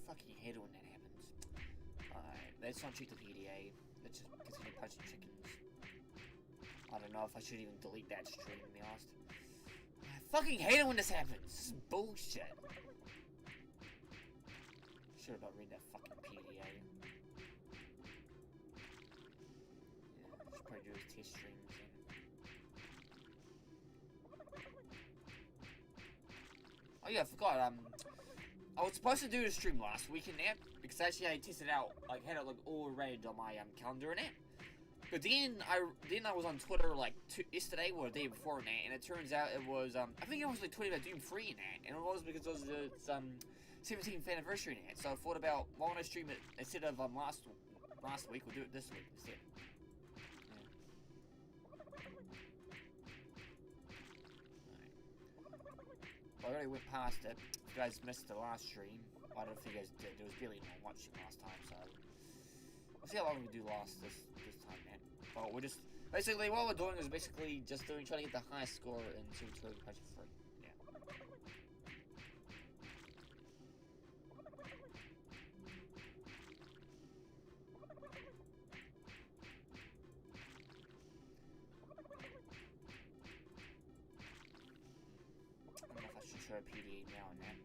fucking hate it when that happens. Alright, let's not check the PDA. Let's just continue punching chickens. I don't know if I should even delete that stream, to be honest. I fucking hate it when this happens. This is bullshit. Should have not read that fucking PDA. Yeah, should probably do his test streams then. Oh yeah, I forgot, I was supposed to do a stream last week in that, because actually I tested out, like, had it like all arranged on my calendar and that. But then I was on Twitter like yesterday or the day before that, and it turns out it was I think it was like tweeted about Doom 3 in that, and it was because it was the 17th anniversary in that. So I thought about why don't I stream it instead of last week, we'll do it this week instead. I already went past it. If you guys missed the last stream, I don't know if you guys did. There was barely no watching last time, so we'll see how long we do last this time, man. But we're just basically what we're doing is basically just trying to get the highest score in Super Turbo Project 3. Yeah. I don't know if I should show a PDA now and then.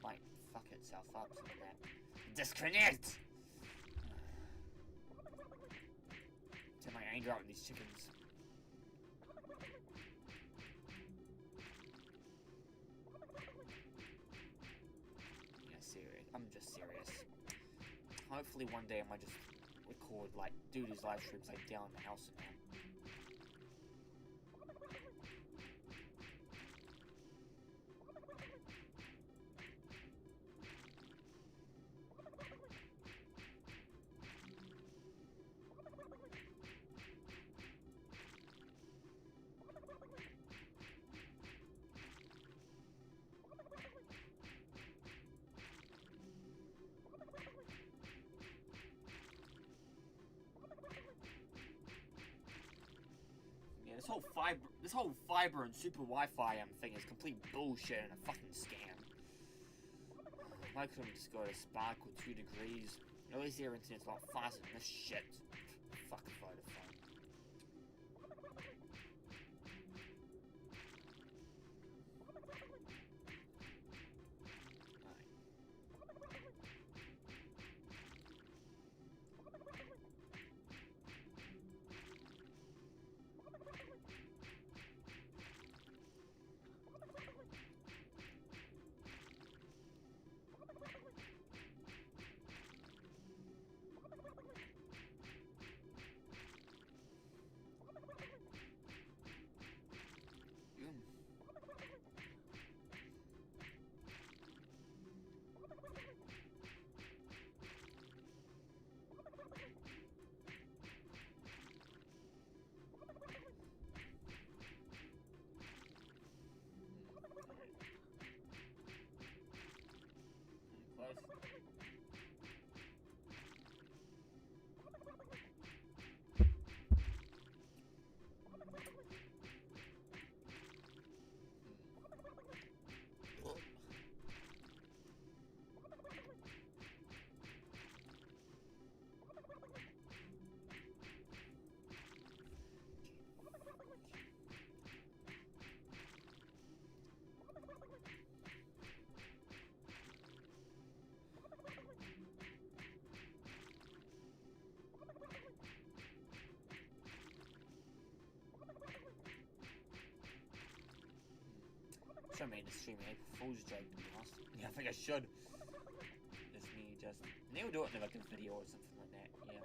Might fuck itself up, some of that. Disconnect! Take my anger out on these chickens. Yeah, serious. I'm just serious. Hopefully one day I might just record, like, do these live streams, like, down in the house and that. Yeah, this whole fiber and super Wi-Fi thing is complete bullshit and a fucking scam. Why couldn't we just go to Spark with 2 degrees? At least their internet's not faster than this shit. Fuck Vodafone. Close. Should have made the stream an April Fool's joke, to be honest. Yeah, I think I should. Just me, just... Maybe we'll do it in like a video or something like that, yeah.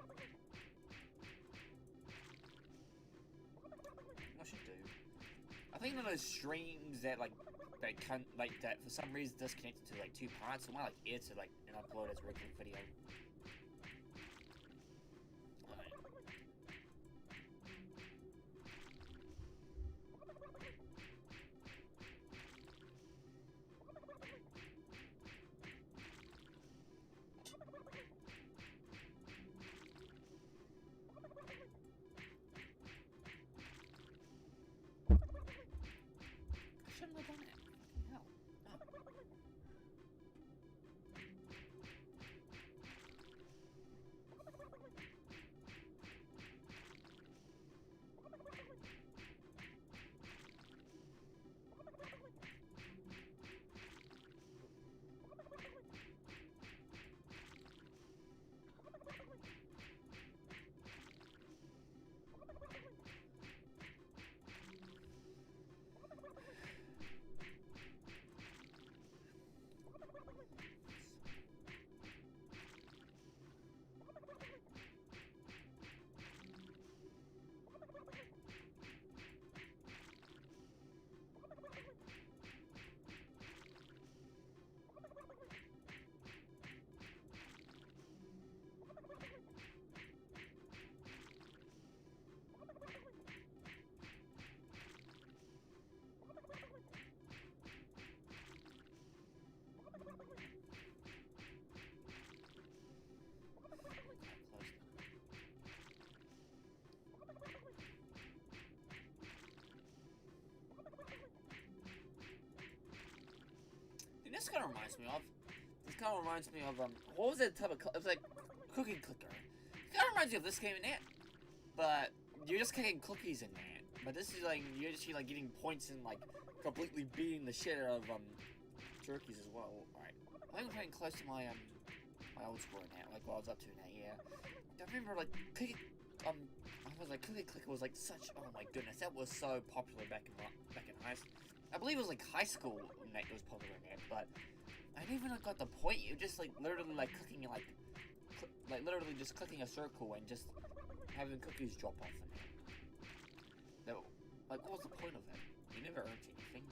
I should do. I think one of those streams that that for some reason disconnected to like 2 parts, I might like edit it like and upload as a regular video. Alright. shouldn't have done it. Fucking hell. No. This kind of reminds me of. What was that type of? It was like cookie clicker. It kind of reminds me of this game in that, but you're just cooking cookies in that. But this is like you're just like getting points and like completely beating the shit out of turkeys as well. Alright, I think I'm getting close to my my old score now, like what I was up to now. Yeah, I remember like cookie I was like cookie clicker was like such. Oh my goodness, that was so popular back in high school. I believe it was like high school when that was popular in that, but I didn't even got the point. You just like literally like cooking like literally just clicking a circle and just having cookies drop off in there. No, like what was the point of that? You never earned anything.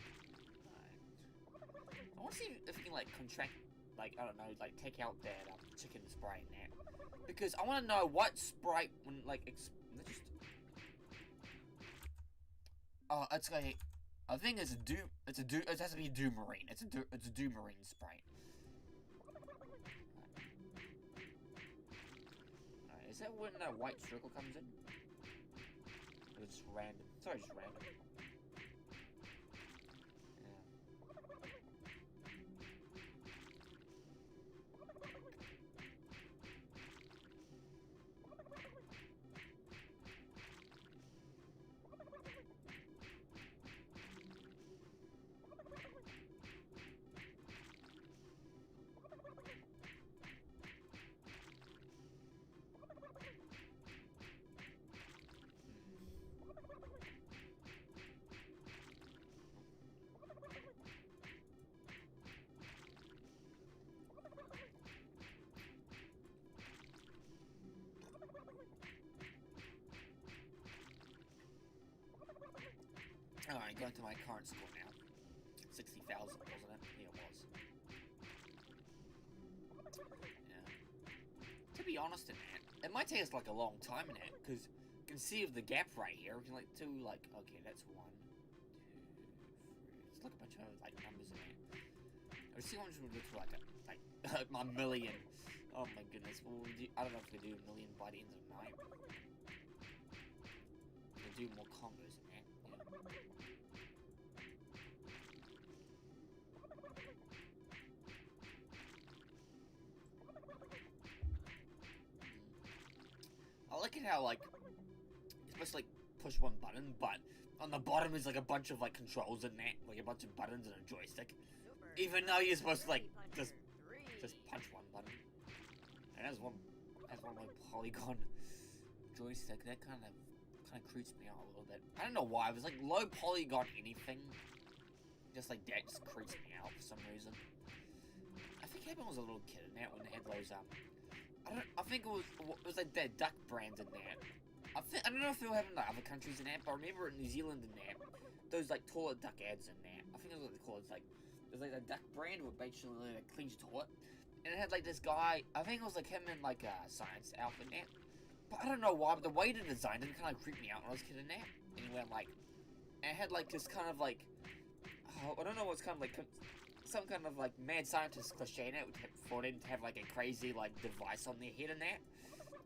I want to see if you can like contract, like I don't know, like take out that chicken Sprite in there, because I want to know what Sprite when like just. Oh, it's like. I think it's it has to be Doomarine. It's a Doomarine Sprite. Alright, is that when that white circle comes in? Or it's just random? Sorry, just random. Alright, going to my current score now. 60,000, wasn't it? Yeah, it was. Yeah. To be honest in that, it might take us like a long time in that, because you can see the gap right here. We can like do like, okay, that's 1, 2, 3. It's like a bunch of like numbers in there. I see how much we'll do to like a million. Oh my goodness. Well, I don't know if we do a million by the end of the night. We'll do more combos in there. Yeah. I like it how, like, you're supposed to, like, push one button, but on the bottom is, like, a bunch of, like, controls in that. Like, a bunch of buttons and a joystick. Even though you're supposed to, like, just punch one button. And that's one like, polygon joystick. That kind of creeps me out a little bit. I don't know why. It was, like, low polygon anything. Just, like, that just creeps me out for some reason. I think everyone was a little kid in that when they had those, I think it was like that duck brand in there. I don't know if they were having like other countries in there, but I remember in New Zealand in there, those like toilet duck ads in there. I think that's what they call it. It's like there's like a duck brand with basically like a clean toilet, and it had like this guy. I think it was like him in like a science outfit in there. But I don't know why, but the way they designed it kind of creeped me out when I was a kid in there. And he went like, and it had like this kind of like, I don't know what's kind of like. Some kind of like mad scientist cliche in it for them to have like a crazy like device on their head in that,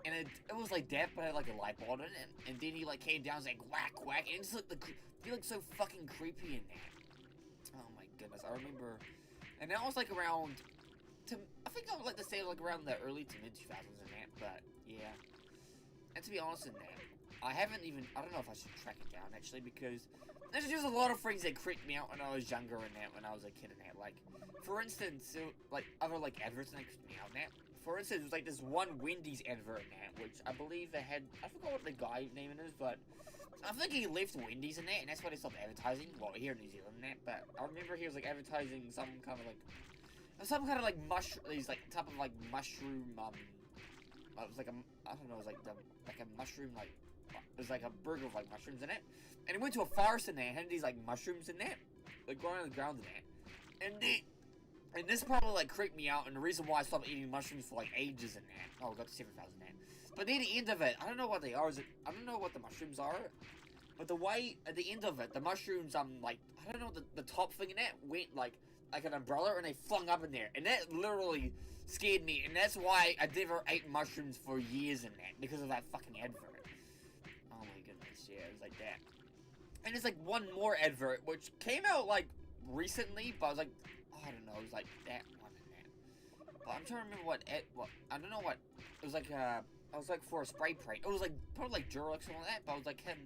and it was like that, but it had like a light bulb in it, and then he like came down and was like whack whack, and it's like he looked so fucking creepy in that. Oh my goodness, I remember, and that was like around, I think I would like to say like around the early to mid 2000s in that, but yeah. And to be honest in that, I don't know if I should track it down actually, because there's just a lot of things that creeped me out when I was younger in that, when I was a kid in that. Like, for instance, like, other, like, adverts that creeped me out in that. For instance, it was, like, this one Wendy's advert in that, which I believe they had, I forgot what the guy's name is, but I think he left Wendy's in that, and that's why they stopped advertising. Well, here in New Zealand in that, but I remember he was, like, advertising some kind of, like, these, like, type of, like, mushroom, it was, like, I don't know, it was, like, a mushroom, like, it was, like, a burger with, like, mushrooms in it. And he went to a forest in there and had these, like, mushrooms in there. Like, growing on the ground in there. And this probably, like, creeped me out, and the reason why I stopped eating mushrooms for, like, ages in there. Oh, I got to 7,000 there. But near the end of it, I don't know what they are. I don't know what the mushrooms are. But the way, at the end of it, the mushrooms, like, I don't know, the top thing in that went, like an umbrella, and they flung up in there. And that literally scared me, and that's why I never ate mushrooms for years in that, because of that fucking advert. Oh my goodness, yeah, it was like that. And it's like one more advert, which came out like recently, but I was like, oh, I don't know, it was like that one and that. But I'm trying to remember what I don't know what, it was like, I was like for a spray paint. It was like, probably like Duralex or something like that, but I was like him,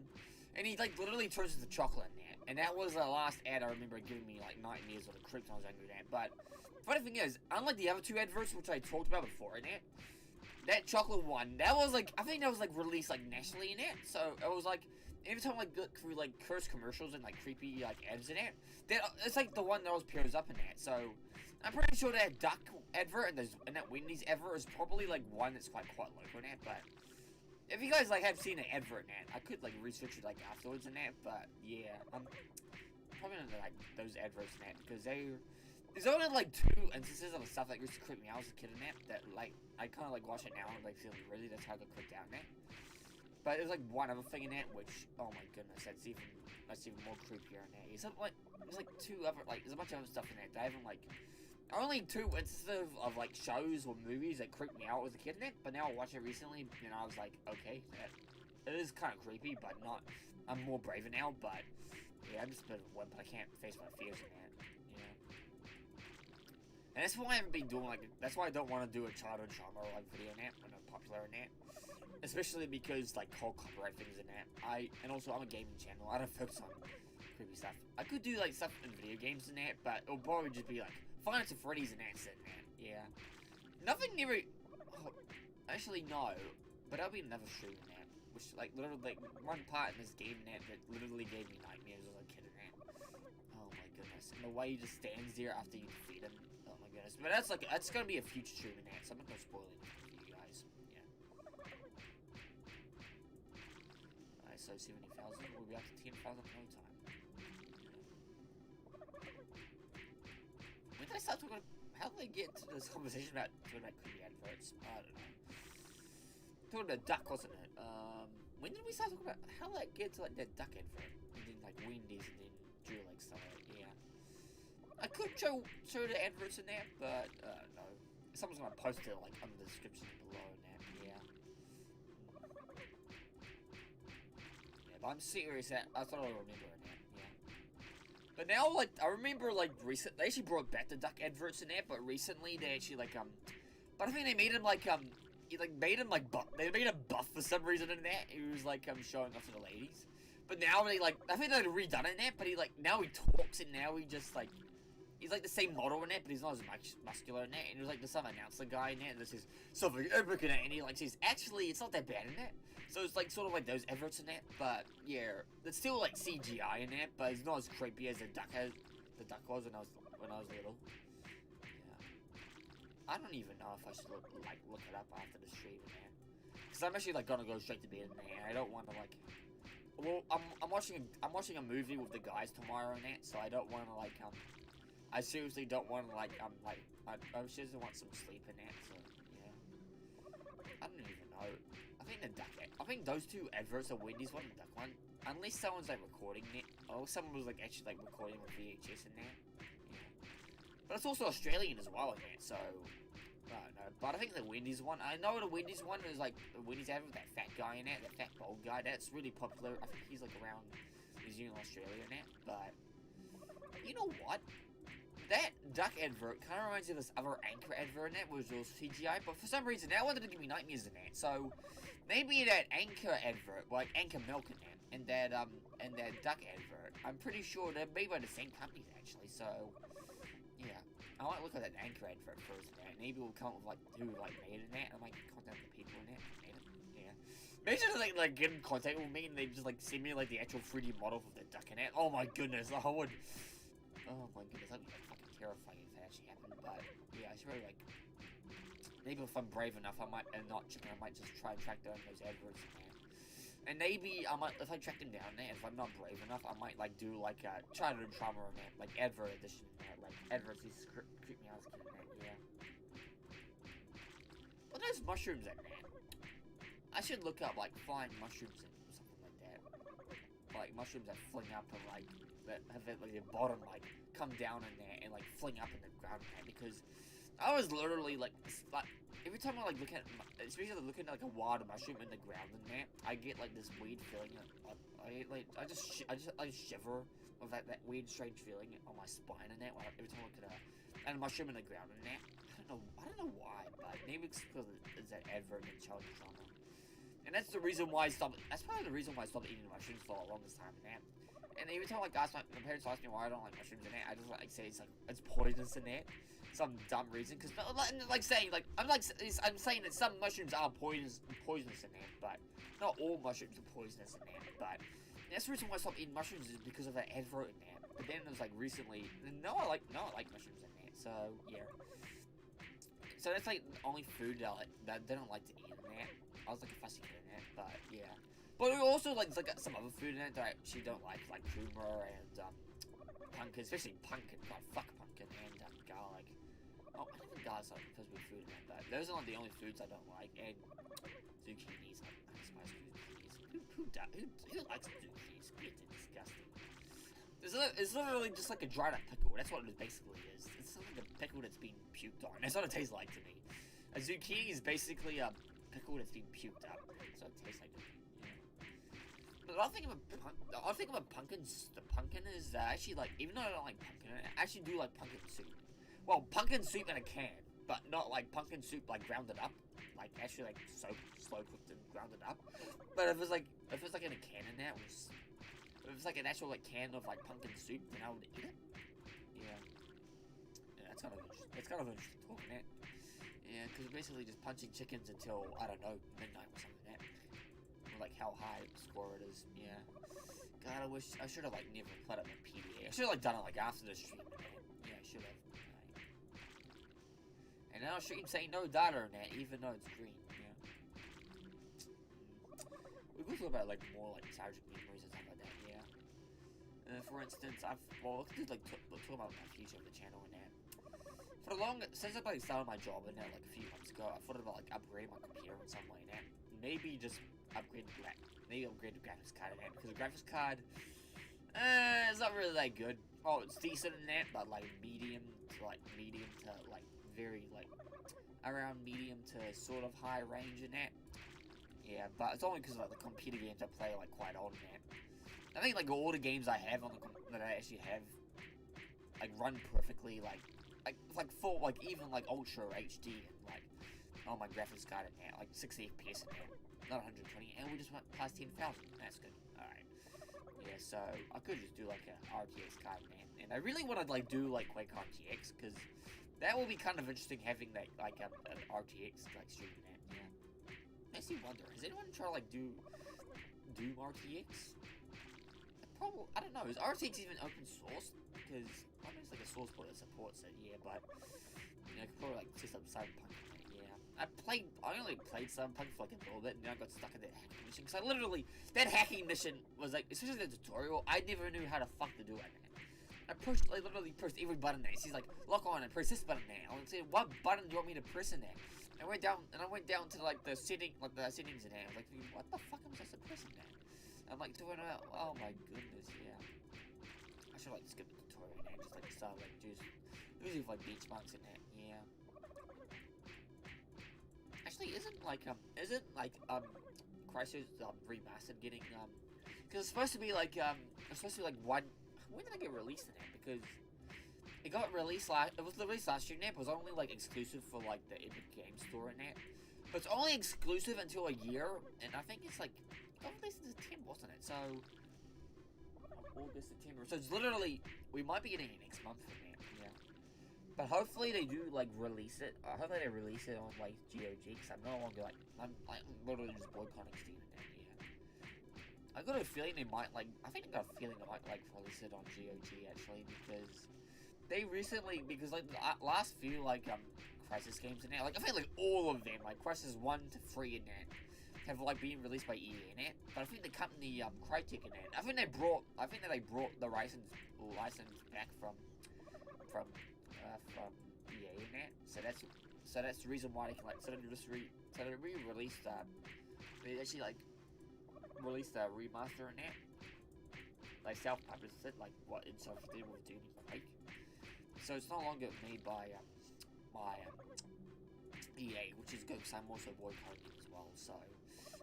and he like literally turns into chocolate in that. And that was the last ad I remember giving me like nightmares of the creeps I was angry at. But funny thing is, unlike the other two adverts which I talked about before in that chocolate one, that was like, I think that was like released like nationally in it. So it was like, every time I go through like cursed commercials and like creepy like ads in it, that it's like the one that always appears up in that. So I'm pretty sure that duck advert and that Wendy's advert is probably like one that's quite local in that. But if you guys like have seen an advert in that, I could like research it like afterwards in that. But yeah, I'm probably not like those adverts in that because there's only like 2 instances of the stuff that used to creep me out as a kid in that like I kind of like watch it now and like feel really that's how I got creeped out in that. But there's like one other thing in that which, oh my goodness, that's even more creepier in that. There's like 2 other like there's a bunch of other stuff in that I haven't like only 2 instances of like shows or movies that creeped me out as a kid in it. But now I watched it recently and I was like, okay, it is kind of creepy, but not. I'm more braver now, but yeah, I'm just a bit of a wimp. I can't face my fears in that. And that's why I haven't been doing like, that's why I don't want to do a childhood trauma like video in that when I'm popular in that. Especially because like whole copyright things in that. And also I'm a gaming channel, I don't focus on creepy stuff. I could do like stuff in video games in that, but it'll probably just be like Five Nights at Freddy's and that's it, man. Yeah. Nothing never, oh, actually no, but that'll be another stream in that. Which like literally like one part in this game in that literally gave me nightmares as a kid in that. Oh my goodness. And the way he just stands there after you defeat him. Oh my goodness. But that's like, that's gonna be a future stream in that, so I'm not gonna spoil it for you guys. Yeah. Alright, so 70,000. We'll be up to 10,000 no time. When did I start talking? How did I get to this conversation about talking about creepy adverts? I don't know. Talking about duck, wasn't it? When did we start talking about? How did I get to like that duck advert? And then like Wendy's and then Duralex stuff like that. Yeah. I could show the adverts in there, but no. Someone's gonna post it like under the description below in that. Yeah. Yeah, but I'm serious. That's what I remember in that. Yeah. But now, like, I remember like recent. They actually brought back the duck adverts in there, but recently they actually like But I think they made him like they made him buff for some reason in that. He was like showing off to the ladies. But now they like, I think they've redone it in that. But he like now he talks and now he just like. He's like the same model in it, but he's not as muscular in it. And there's like some announcer guy in it that says something epic in it, and he like says, actually, it's not that bad in it. So it's like sort of like those adverts in it, but yeah, it's still like CGI in it, but it's not as creepy as the duck was when I was little. Yeah, I don't even know if I should look it up after the stream in there, because I'm actually like gonna go straight to bed in there. I don't want to like. Well, I'm watching a movie with the guys tomorrow in that, so I don't want to like I seriously don't want to like I seriously want some sleep in that, so yeah. I don't even know. I think those 2 adverts are Wendy's one and the duck one. Unless someone's like recording it, or someone was like actually like recording with VHS in there. Yeah. But it's also Australian as well in that, so I don't know. But I think the Wendy's one, I know the Wendy's one is like the Wendy's advert with that fat guy in it, that fat bald guy. That's really popular. I think he's like around New Zealand, Australia in that. But you know what? That duck advert kind of reminds me of this other Anchor advert in that was all CGI, but for some reason that one didn't give me nightmares in that. So maybe that Anchor advert, like Anchor Milk in that, and that duck advert, I'm pretty sure they're made by the same companies actually. So yeah, I might look at that Anchor advert first. In that. Maybe we'll come up with like who like made it in that. I might contact the people in that. Yeah. Maybe just like get in contact with me and they just like send me like the actual 3D model of the duck in it. Oh my goodness, I would. Oh my goodness, that'd be like fucking terrifying if that actually happened. But yeah, I should really like. Maybe if I'm brave enough, I might, and not chicken, I might just try and track down those adverts in there. And maybe I might, if I track them down there, if I'm not brave enough, I might like do like a childhood trauma in that, like advert edition in that, like adverts these creep me out as a kid in that. Yeah. But there's mushrooms in there. I should look up like flying mushrooms and something like that. Like mushrooms that fling up and like. That have it, like the bottom like come down in there and like fling up in the ground in there, because I was literally like every time I like look at, especially looking at like a wild mushroom in the ground in there, I get like this weird feeling. I just shiver with that weird strange feeling on my spine and that every time I look at a mushroom in the ground and that. I don't know why, but maybe it's because it's that advert in childhood trauma. And that's the reason why I stopped. That's probably the reason why I stopped eating mushrooms for the longest time. And that. And every time like my parents ask me why I don't like mushrooms in it, I just like say it's poisonous in it, some dumb reason. Because like saying I'm saying that some mushrooms are poisonous in there, but not all mushrooms are poisonous in there. But that's the reason why I stopped eating mushrooms is because of that advert in there. But then it was like recently, I like mushrooms in there. So yeah. So that's like the only food that I don't like to eat in there. I was like a fussy kid in it, but yeah. But we also like some other food in it that I actually don't like kumar and pumpkin, especially pumpkin. God, fuck pumpkin and garlic. Oh, I don't think garlic's like supposed to be food in it, but those are like the only foods I don't like. And zucchinis, I despise zucchinis. Who likes zucchinis? It's disgusting. It's literally just like a dried up pickle. That's what it basically is. It's like a pickle that's been puked on. That's what it tastes like to me. A zucchini is basically a pickle that's been puked up. That's what it tastes like to me. Yeah. But I think about pumpkins. The pumpkin is actually like, even though I don't like pumpkin, I actually do like pumpkin soup. Well, pumpkin soup in a can, but not like pumpkin soup like grounded up. Like actually like slow cooked and grounded up. But if it's like in a can in there, if it's like an actual like can of like pumpkin soup, then I would eat it. Yeah. Yeah, that's kind of interesting talking that. Yeah, because basically just punching chickens until, I don't know, midnight or something like that. Or like how high score it is. Yeah. God, I wish I should have like never put up my PDA. I should have like done it like after the stream, man. Yeah, I should have. And now stream saying no data on that, even though it's green. Yeah. We could talk about like more like nostalgic memories and stuff like that. Yeah. For instance, let's just like talk about my future of the channel and that. Since I like started my job and that like a few months ago, I thought about like upgrading my computer in some way and that. Maybe just upgrade the graphics card in that, because the graphics card, it's not really that good. Oh, it's decent in that, but like medium to like very like around medium to sort of high range in that. Yeah, but it's only because like the computer games I play are like quite old in that. I think like all the games I have that I actually have like run perfectly like full like even like ultra HD and like on my graphics card in there like 60 FPS in there, not 120, and we just went past 10,000. That's good. All right. Yeah, so I could just do like a RTX card in there, and I really want to like do like Quake RTX because that will be kind of interesting having that like an RTX like streaming that. Yeah. Makes me wonder, has anyone tried to like do RTX? Probably, I don't know, is RTX even open source? Because I mean, it's like a source code that supports it, yeah, but you know, I could probably like see some Cyberpunk in it, yeah. I only played Cyberpunk for like a little bit, and then I got stuck in that hacking mission, because that hacking mission was like, especially the tutorial, I never knew how the fuck to do it. I literally pushed every button there. She's like, lock on and press this button there. I was saying, what button do you want me to press in there? I went down to like the settings in there. I was like, what the fuck am I supposed to press in there? I'm like doing it. Oh my goodness, yeah. I should like skip the tutorial and just like start like using like benchmarks in that, yeah. Actually, isn't Crysis remastered getting because it's supposed to be like one. When did it get released in that? Because it got released it was released last year in that, but it was only like exclusive for like the Epic Games Store in that. But it's only exclusive until a year, and I think it's like it got released in September, wasn't it? So August, September. So it's literally, we might be getting it next month from that, yeah. But hopefully they do like release it. Hopefully they release it on like GOG, because I'm no longer like I'm literally just boycotting Steam and that, yeah. I got a feeling they might like. I think I got a feeling they might like release it on GOG actually, because they recently, because like the last few like Crysis games in there, like I think like all of them, like Crysis 1 to 3 in that, have like been released by EA in it. But I think the company Crytek in it, I think they brought the license back from EA in that. So that's the reason why they can like they re-released they actually like released a remaster in that. They self-published it, like what Insoft did with Doom and Quake. So it's no longer made by my EA, which is good because I'm also boycotting it as well. So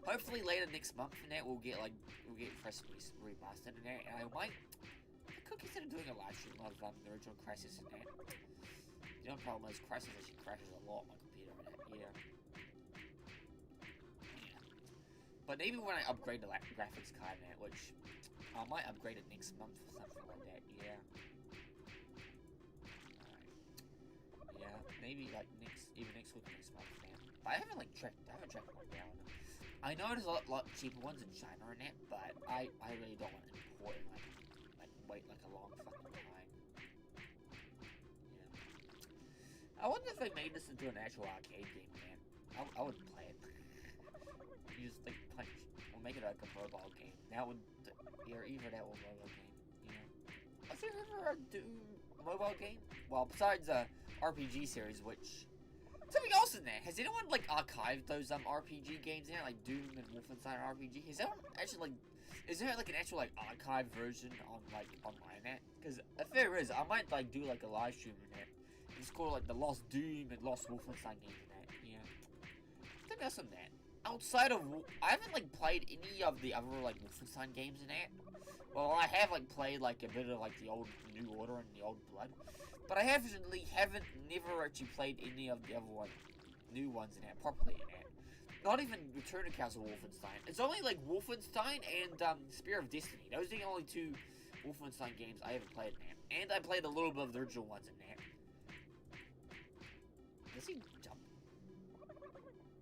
hopefully later next month and that we'll get Crysis remastered and that, and I might consider doing a live stream of the original Crysis and that. The only problem is Crysis actually crashes a lot on my computer and that. Yeah. But maybe when I upgrade the graphics card and that, which I might upgrade it next month or something like that. Yeah. Yeah, maybe like next week or next month, man. But I haven't tracked one down. I know there's a lot cheaper ones in China and that, but I really don't want to import it, wait a long fucking time. Yeah. I wonder if they made this into an actual arcade game, man. I would play it. You just punch, or make it like a mobile game. That would, either that or a mobile game. Was there ever a mobile game? Well, besides RPG series, which something else in there. Has anyone archived those RPG games in there, like Doom and Wolfenstein RPG? Is that actually is there an actual archived version on online? Because if there is, I might do a live stream in it. It's called the Lost Doom and Lost Wolfenstein games in that. Yeah, I think that's on that. Outside of, I haven't played any of the other Wolfenstein games in that. Well, I have played a bit of the old New Order and the Old Blood, but I haven't never actually played any of the other new ones in that properly in that. Not even Return to Castle Wolfenstein. It's only Wolfenstein and Spear of Destiny. Those are the only two Wolfenstein games I ever played in that. And I played a little bit of the original ones in that. Does he jump?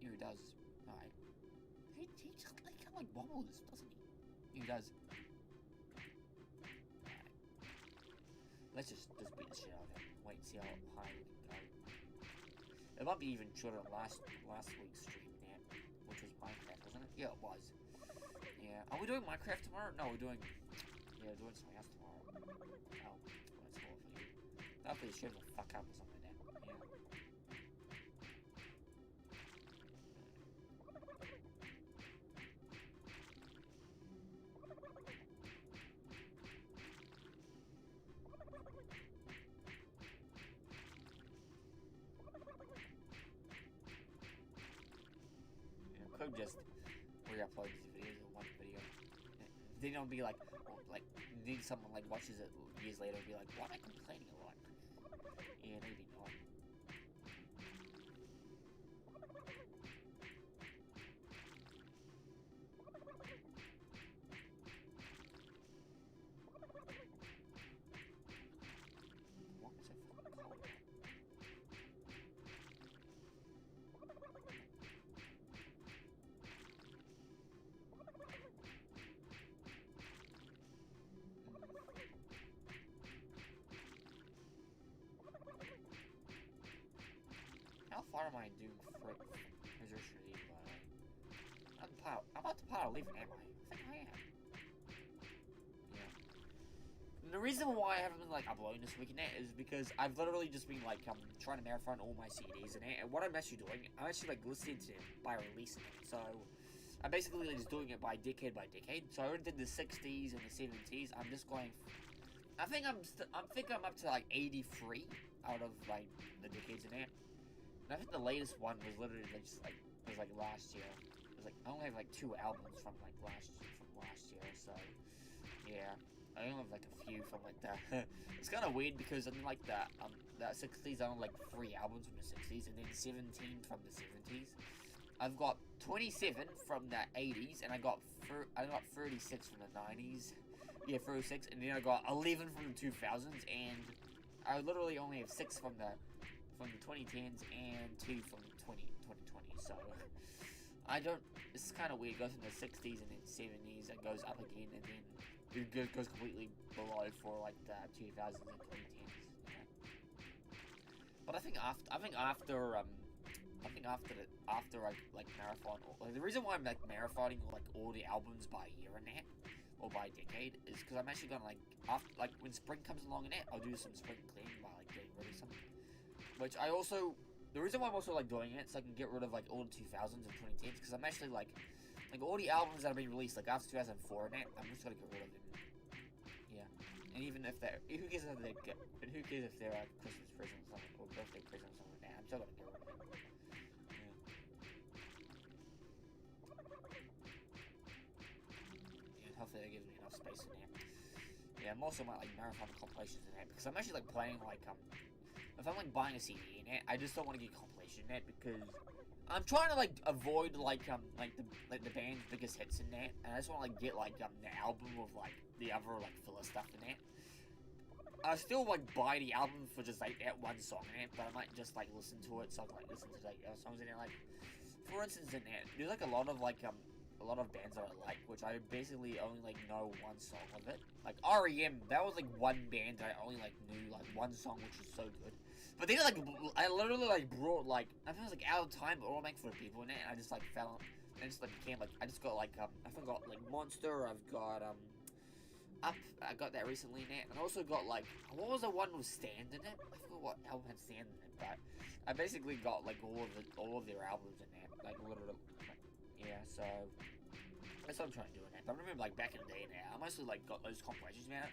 Yeah, he does. Alright. He just kind of wobbles, doesn't he? He does. Let's just beat the shit out of him. Wait and see how high we can go. It might be even shorter than last week's stream, man, which was Minecraft, wasn't it? Yeah, it was. Yeah. Are we doing Minecraft tomorrow? No, we're doing something else tomorrow. Oh, that's more for you. Hopefully the shit will fuck up or something like that. Yeah. Could just re-upload these videos in one video. Then it'll be need someone watches it years later and be like, why am I complaining a lot? Yeah, maybe not. What was I fucking called? How far am I in Doom Resolution of Evil, by the way? I'm about to pile leaving, am I? I think I am. Yeah. And the reason why I haven't been uploading this week and that is because I've literally just been trying to marathon all my CDs and that, and what I'm actually doing, I'm actually listening to them by releasing it. So I'm basically just doing it by decade. So I already did the 60s and the 70s. I'm just going. I think I'm up to 83 out of the decades in that. And I think the latest one was literally just last year. It was I only have 2 albums from last year. So yeah, I only have a few from the. It's kind of weird because in the 60s I only 3 albums from the 60s and then 17 from the 70s. I've got 27 from the 80s and I got 36 from the 90s. Yeah, 36, and then I got 11 from the 2000s, and I literally only have 6 from the 2010s and 2 from the 2020. So I don't. It's kind of weird. It goes from the 60s and then 70s, and goes up again, and then it goes completely below for the 2000s and 2010s. Yeah. But I think after marathon, the reason why I'm marathoning all the albums by year and that, or by decade, is because I'm actually gonna when spring comes along in it, I'll do some spring cleaning by getting rid of some. Which I also, the reason why I'm also doing it, so I can get rid of all the 2000s and 2010s, because I'm actually all the albums that have been released after 2004 and that, I'm just gonna get rid of them. Yeah, and even if they're, who cares if they're Christmas presents or birthday presents or something like that? I'm think it gives me enough space in there. Yeah, I'm also like marathon compilations in there because I'm actually like playing like if I'm like buying a CD in it, I just don't want to get compilation in it because I'm trying to like avoid like the band's biggest hits in that, and I just want to like get like the album with like the other like filler stuff in it. I still like buy the album for just like that one song in it, but I might just like listen to it so I can like listen to like other songs in it. Like for instance, in that there's like a lot of bands that I like, which I basically only like know one song of it. Like REM, that was like one band that I only like knew like one song, which was so good. But then like I literally like brought like I think it was like Out of Time, but all Make for the People in it, and I just like fell and it just like became like I just got like I forgot like Monster. I've got Up. I got that recently in it, and I also got like what was the one with Stand in it? I forgot what album had Stand in it, but I basically got like all of their albums in there, like literally. Yeah, so that's what I'm trying to do in that. But I remember like back in the day now, I mostly like got those compilations, man.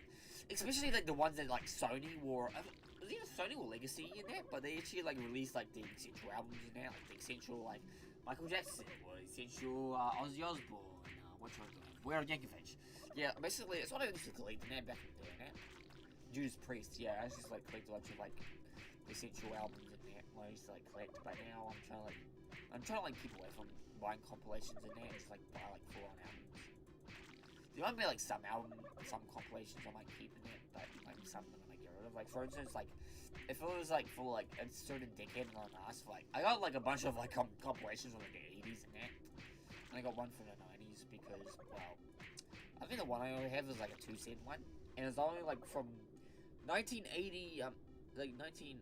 Especially like the ones that like Sony wore. Was either Sony or Legacy in there, but they actually like released like the Essential albums in there, like the Essential like Michael Jackson or Essential Ozzy Osbourne, which one? Weird Al Yankovic. Yeah, basically it's what I used to collect in there back in the day, man. Judas Priest, yeah, I just like collect a bunch of like Essential albums in there. I used to like collect, but now I'm trying to like keep away from buying compilations in there and just like buy like full-on albums. There might be like some compilations I might keep in it, but like some that I might get rid of. Like for instance, like if it was like for like a certain decade and I asked for like I got like a bunch of like compilations from like the 80s in there, and I got one from the 90s because well, I think the one I only have is like a 2-cent one, and it's only like from 1980 like 1980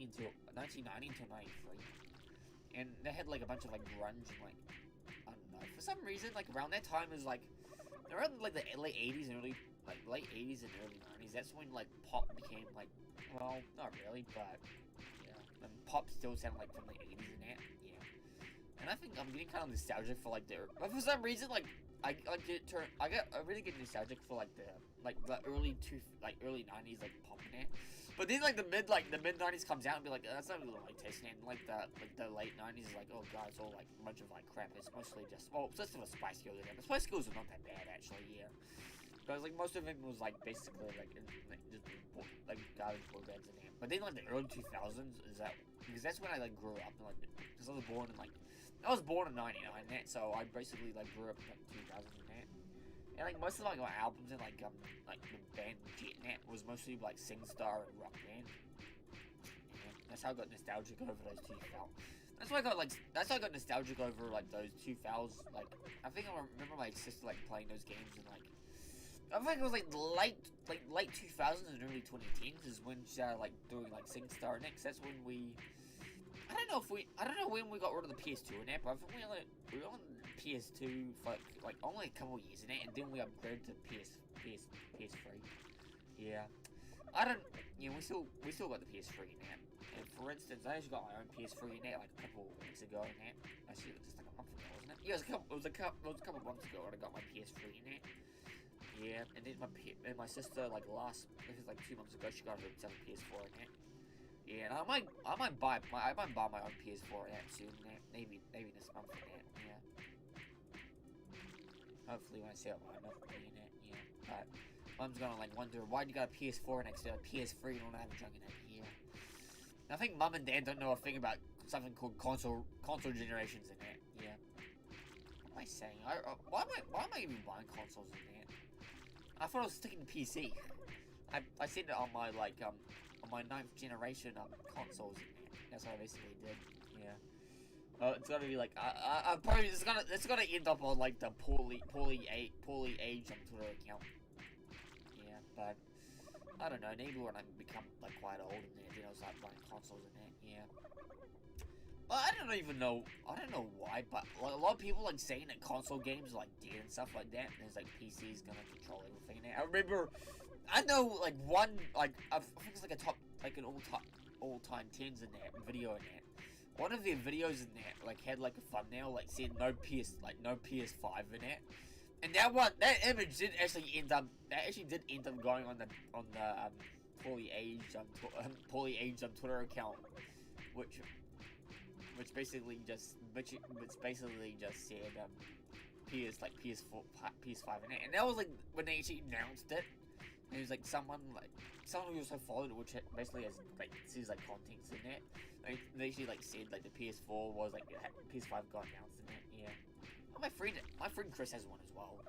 until 1990 until 93. And they had like a bunch of like grunge and like I don't know, for some reason like around that time it was like around like the late 80s and early late 80s and early 90s. That's when like pop became like, well, not really, but yeah, and pop still sounded like from the 80s and that. Yeah, and I think I'm getting kind of nostalgic for like but for some reason like I really get nostalgic for like the early 90s like pop and that. But then like the mid 90s comes out and be like that's not really my taste, and like the late 90s is like oh god it's all like a bunch of like crap. It's mostly just just of a Spice Girls in there. The Spice Girls are not that bad actually, yeah. Because like most of it was like basically like just like garbage boy bands in there. But then like the early 2000s is that because that's when I like grew up and like because I was born in 99 and that, so I basically like grew up in like 2000 and that. And like most of like my albums and like the band Jetnet was mostly like SingStar and Rock Band. And that's how I got nostalgic over those 2000s. That's why I got nostalgic over like those 2000s. Like I think I remember my sister like playing those games and like I think it was like late 2000s and early 2010s is when she started like doing like SingStar next. That's when I don't know when we got rid of the PS2 in that, but I think we were on PS2 for like only a couple of years in it, and then we upgraded to PS3. Yeah, we still got the PS3 in that. And for instance, I actually got my own PS3 in that like a couple of weeks ago in that. Actually, just like a month ago, wasn't it? Yeah, it was a couple of months ago when I got my PS3 in that. Yeah, and then my sister like I think it was like 2 months ago she got her PS4 in that. Yeah, and I might buy my own PS4 in that soon. Maybe this month in that. Yeah. Hopefully when I save up enough money in it. Yeah. But Mom's gonna like wonder why you got a PS4 next to a PS3 and don't have a junk in it. Yeah. I think Mom and Dad don't know a thing about something called console generations in it. Yeah. What am I saying? Why am I even buying consoles in it? I thought I was sticking to PC. I said it on my on my 9th generation consoles in there. That's what I basically did. Yeah. It's gonna be like I probably it's gonna end up on like the poorly aged Twitter account. Yeah, but I don't know. Maybe when I become like quite old and then I'll start buying consoles in it. Yeah. Well, I don't even know. I don't know why, but like, a lot of people like saying that console games are like dead and stuff like that. And there's like PC's gonna control everything now. I remember, I know like one like I think it's like a top like an all time tens in that video in that. One of their videos in that like had like a thumbnail like said no PS5 in it. And that image did actually end up going on the poorly aged Twitter account, which basically just said PS5 in it, and that was like when they actually announced it. And it was like someone who also followed it, which basically has like sees like contents in it. Like they actually like said like the PS4 was like PS5 got announced in it. Yeah. Oh, my friend Chris has one as well.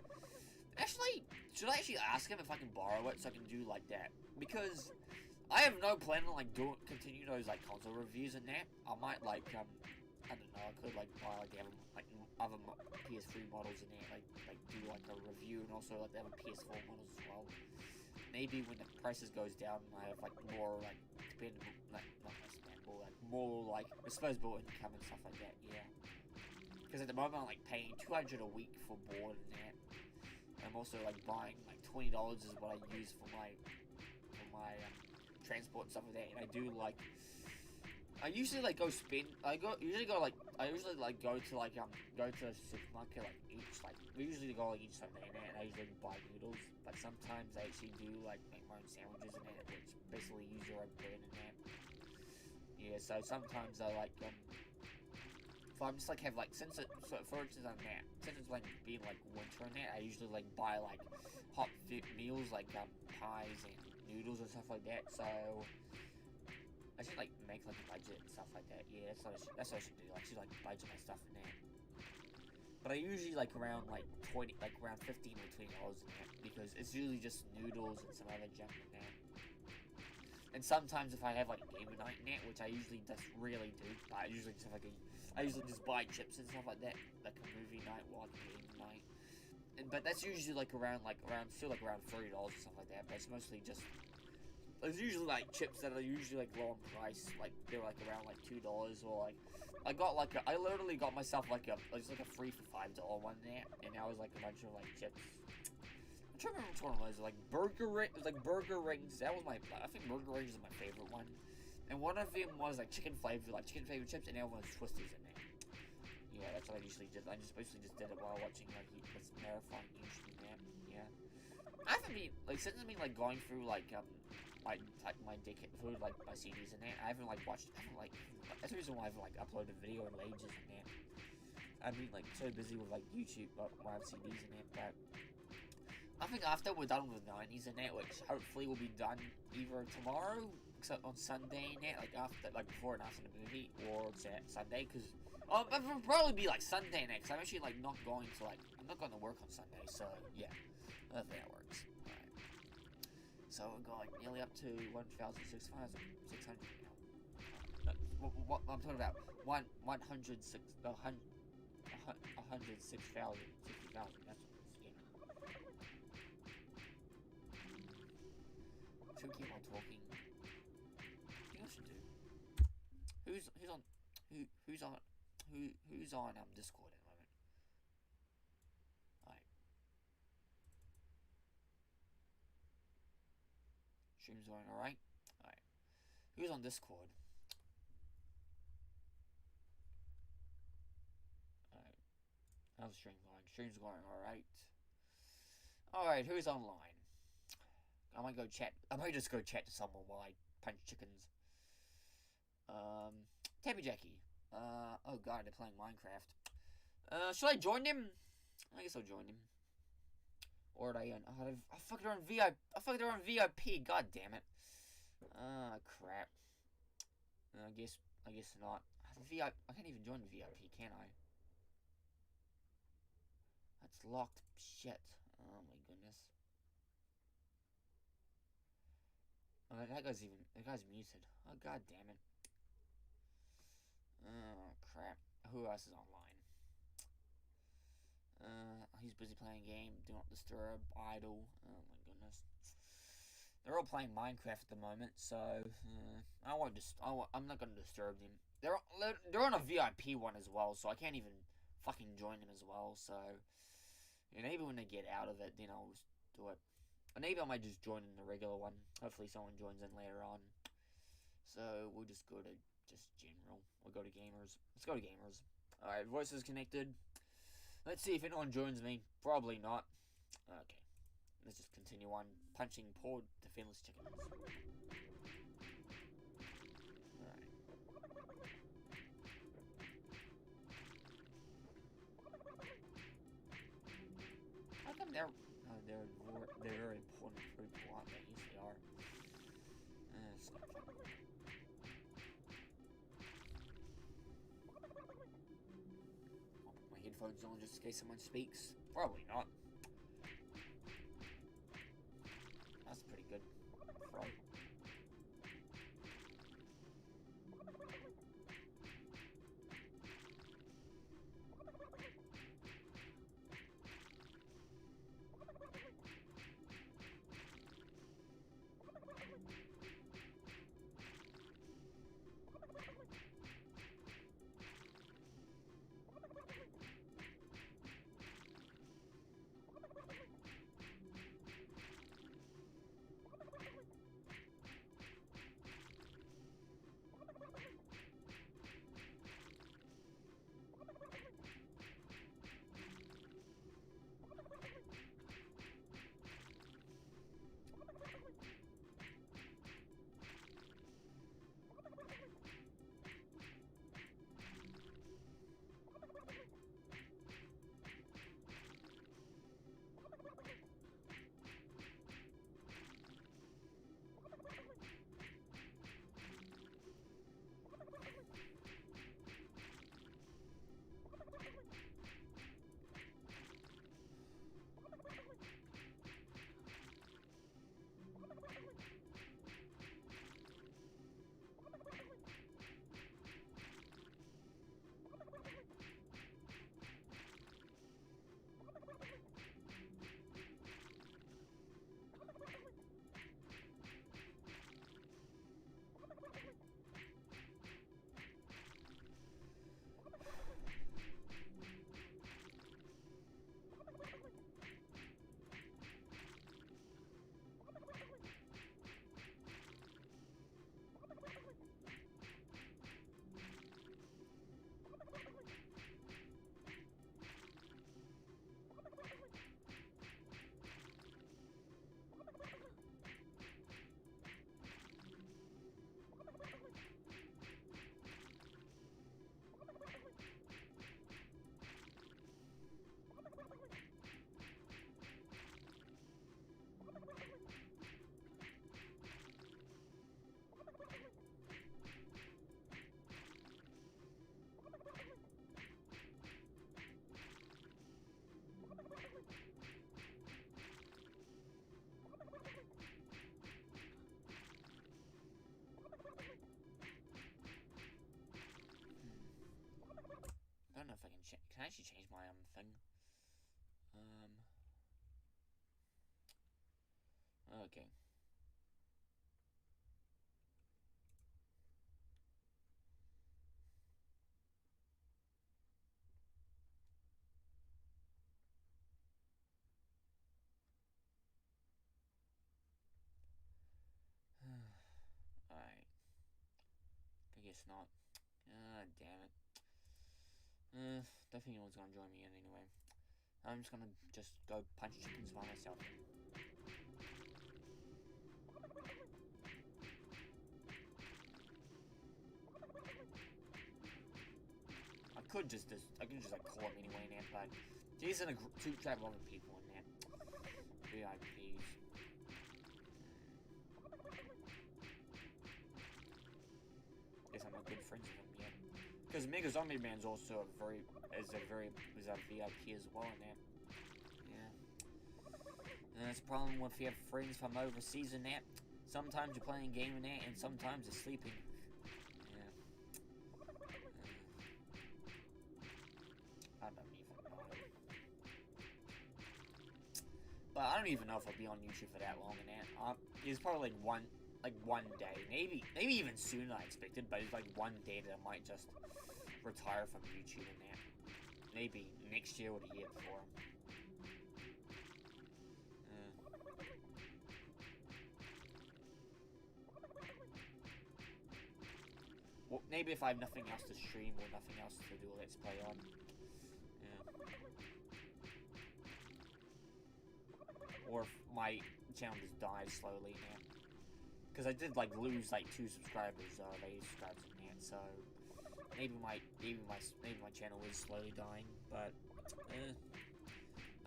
Actually, should I actually ask him if I can borrow it so I can do like that? Because I have no plan on like continue those like console reviews and that. I might like I don't know, I could like buy like other PS3 models in there, like do like a review, and also like the other PS4 models as well. Maybe when the prices goes down, I have like more like spendable, like not spendable, like more like disposable income and stuff like that. Yeah. Because at the moment I'm like paying $200 a week for board and that. And I'm also like buying like $20 is what I use for my transport and stuff like that. And I do like. I usually like go spend. I usually go to like go to a supermarket like each like we usually go like each Sunday and I usually buy noodles. But sometimes I actually do like make my own sandwiches and that, which basically use your own bread and that. Yeah, so sometimes I like if I'm just like have like since for instance on that since it's like being like winter and that, I usually like buy like hot meals like pies and noodles and stuff like that. So I should like make like a budget and stuff like that. Yeah, that's what I should do. I should like budget my stuff in that. But I usually like around like around $15 or $20 in that because it's usually just noodles and some other junk in that. And sometimes if I have like a gamer night in that, which I usually just really do, I usually just buy chips and stuff like that, like a movie night or like a gamer night. But that's usually like around $30 or stuff like that. But it's mostly just. There's usually like chips that are usually like low on price, like they're like around like $2 or like I literally got myself like a free for $5 one there, and that was like a bunch of like chips. I'm trying to remember which one it was, like burger rings. That was I think burger rings is my favorite one, and one of them was like chicken flavored chips, and the other one was Twisties in there. Yeah, that's what I usually did. I just basically just did it while watching like this marathon usually, man. Yeah, I haven't been like since I've been like going through like my decade food like my CDs in there. I haven't like that's the reason why I haven't like uploaded a video in ages in there. I've been like so busy with like YouTube my CDs in there, but I think after we're done with 90s and that, which hopefully will be done either tomorrow, except on Sunday and that, like after before and after the movie, or Sunday, because it will probably be like Sunday next. I'm actually like not going to work on Sunday, so yeah, I think that works. So we're going nearly up to 1,600 now. What I'm talking about, 106,000, 60,000. That's what it is. Yeah. Should we keep on talking? I think I should do. Who's on Discord at the moment? Alright. Stream's going alright? Alright. Who's on Discord? Alright. How's the stream going? Stream's going alright. Alright, who's online? I might go chat. I might just go chat to someone while I punch chickens. Tappy Jackie. Oh god, they're playing Minecraft. Should I join them? I guess I'll join them. Or did I fuck, they're on VIP. I fuck, they're on VIP. God damn it. Ah, crap. I guess not. I can't even join the VIP, can I? That's locked. Shit. Oh my goodness. Oh, that guy's muted. Oh god damn it. Oh crap. Who else is online? He's busy playing a game. Do not disturb. Idle. Oh my goodness. They're all playing Minecraft at the moment, so I'm not gonna disturb them. They're on a VIP one as well, so I can't even fucking join them as well. So maybe when they get out of it, then I'll just do it. Or maybe I might just join in the regular one. Hopefully someone joins in later on. So we'll just go to just general. We'll go to gamers. Let's go to gamers. Alright, voices connected. Let's see if anyone joins me. Probably not. Okay. Let's just continue on punching poor defenseless chickens. Alright. they're they're very important for people, aren't they? Yes, they are. So I'll put my headphones on just in case someone speaks. Probably not. That's pretty good. Frog. I don't know if I can I actually change my thing? Okay. Alright. I guess not. Damn it. Don't think anyone's gonna join me in anyway. I'm just gonna go punch chickens by myself. I could just like call him anyway now, but he's in a group chat with other people in there. VIPs. Guess I'm not good friends with him yet. Because Mega Zombie Man's also is a VIP as well in that. Yeah. And that's the problem if you have friends from overseas in that. Sometimes you're playing a game in that, and sometimes you're sleeping. Yeah. I don't even know. But I don't even know if I'll be on YouTube for that long in that. It's probably like one day, maybe even sooner than I expected. But it's like one day that I might just retire from YouTube and that. Maybe next year or the year before. Well, maybe if I have nothing else to stream or nothing else to do a Let's Play on. Yeah. Or if my channel just dies slowly now. Because I did like lose like 2 subscribers, 80 subscribers in that, so maybe my channel is slowly dying, but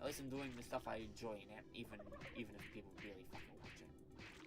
At least I'm doing the stuff I enjoy in it, even if people really fucking watch it. Yeah.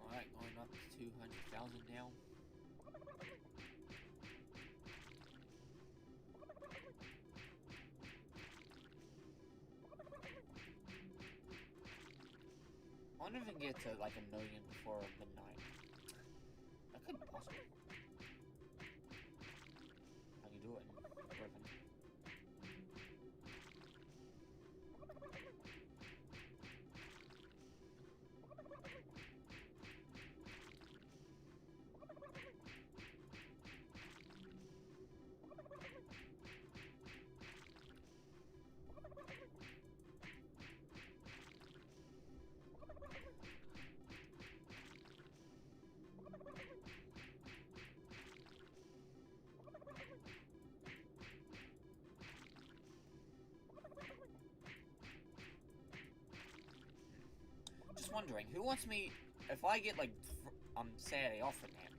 Alright, going up to 200,000 now. I wonder if we can get to like 1 million before midnight. That could be possible. I can do it in Griffin. Just wondering, who wants me, if I get like, Saturday off from that,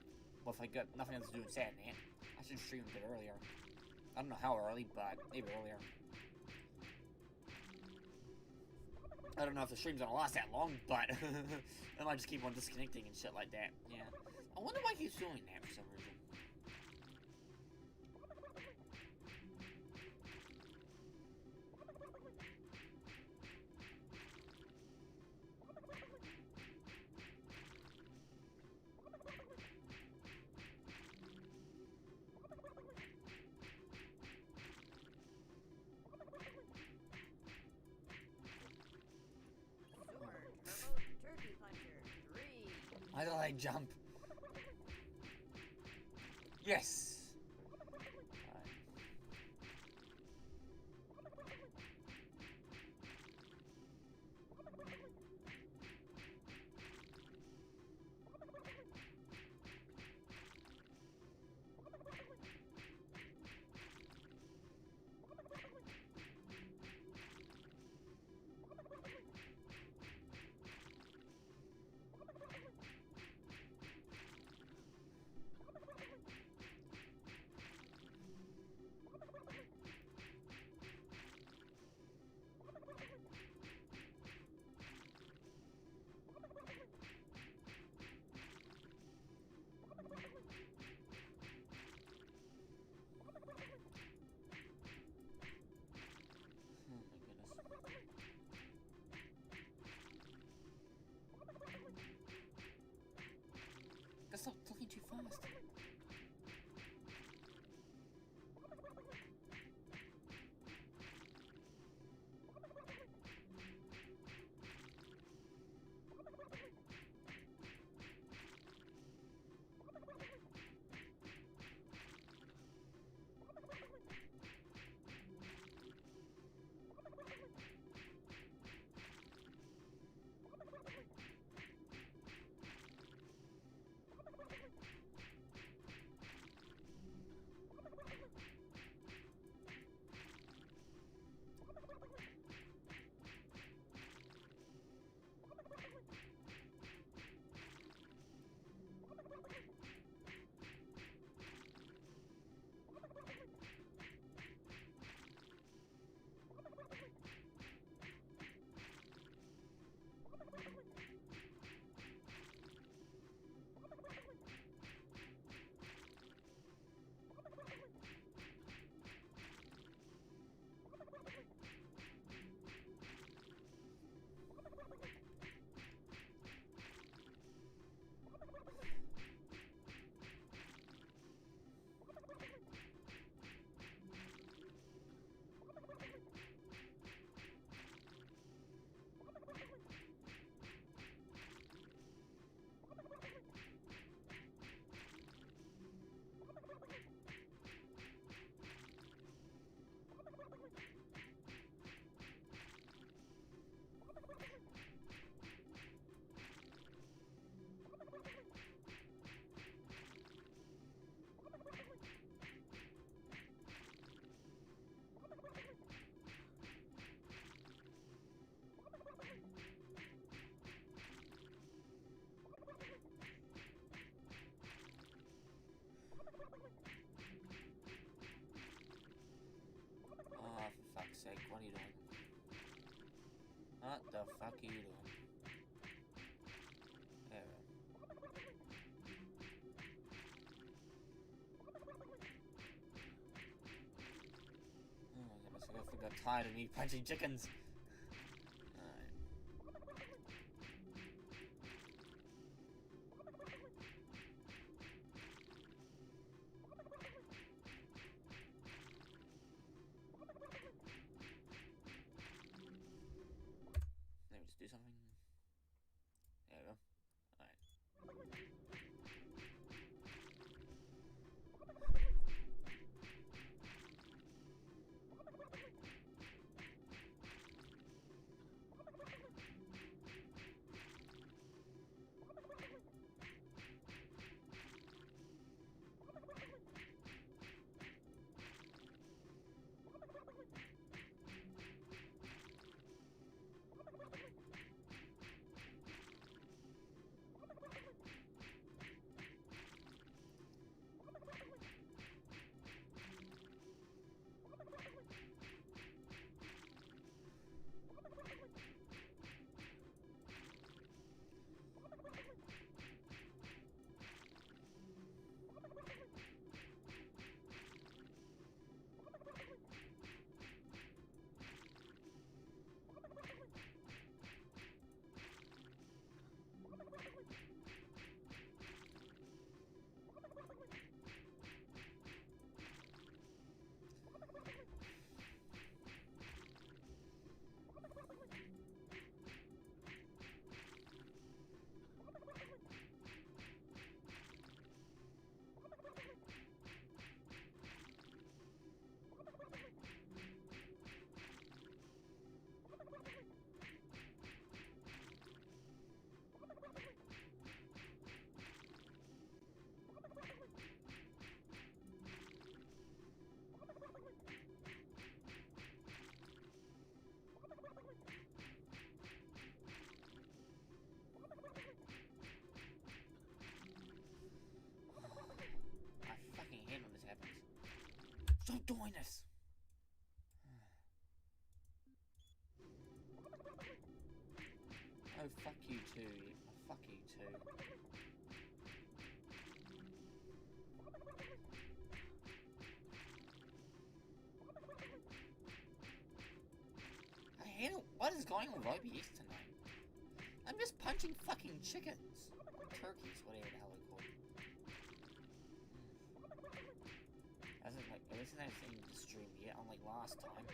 well, if I got nothing else to do on Saturday, I should stream a bit earlier. I don't know how early, but maybe earlier. I don't know if the stream's gonna last that long, but I might just keep on disconnecting and shit like that. Yeah. I wonder why he keeps doing that for some reason. Why did I jump? Yes! fast. Oh, for fuck's sake, what are you doing? What the fuck are you doing? There we go. Oh, I must have got tired of me punching chickens. Alright. Let me just do something. There we go. Alright. Stop doing this! Oh, fuck you too. Fuck you too. I hate it. What is going on with OBS tonight? I'm just punching fucking chickens. Or turkeys, whatever the hell they're called. Nixon hasn't seen the stream yet, unlike last time.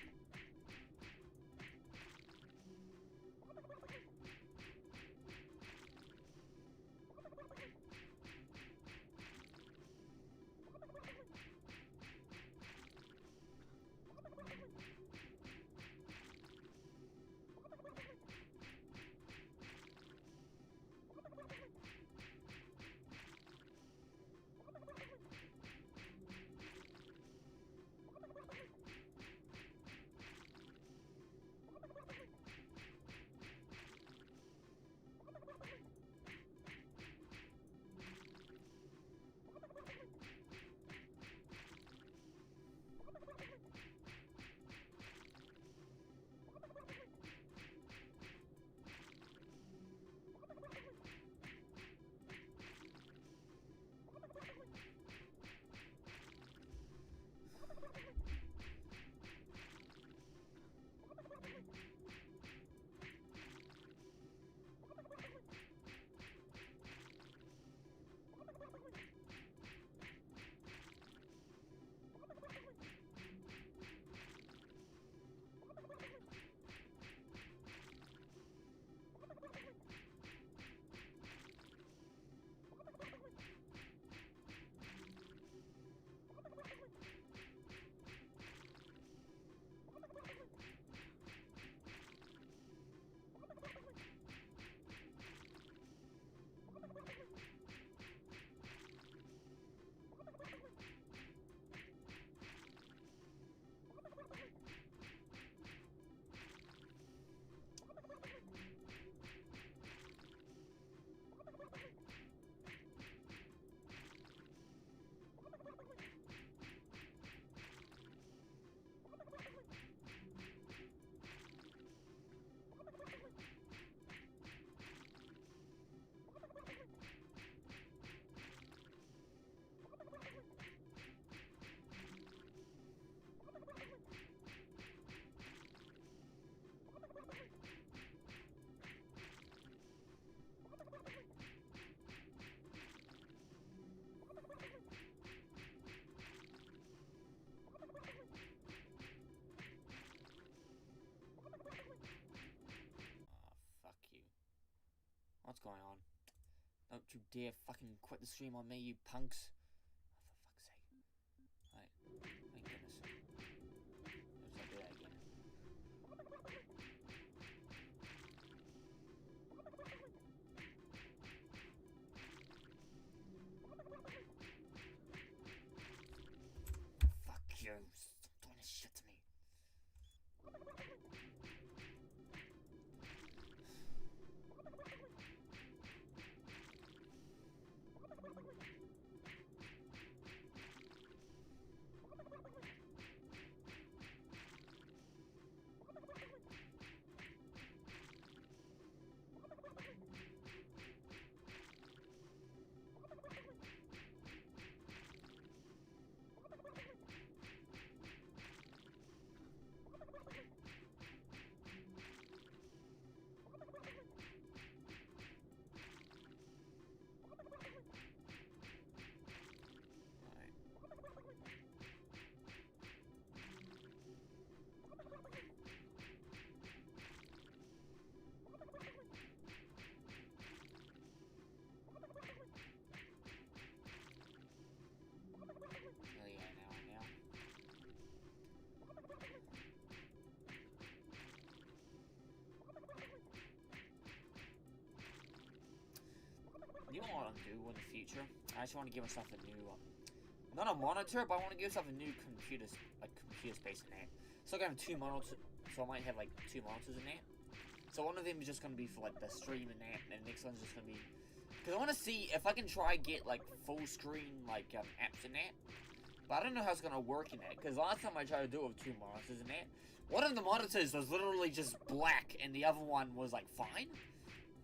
Fuck you. What's going on? Don't you dare fucking quit the stream on me, you punks. Oh, for fuck's sake. Right. Thank goodness. Let's not do that again. Fuck you. Stop doing this shit to me. You know what I'll do in the future? I just want to give myself a new, not a monitor, but I want to give myself a new computer space in there. So I'm gonna have two monitors, so I might have like two monitors in there. So one of them is just gonna be for like the stream and that, and the next one's just gonna be, because I want to see if I can try get like full screen like apps in that. But I don't know how it's gonna work in that, because last time I tried to do it with two monitors in that, one of the monitors was literally just black, and the other one was like fine.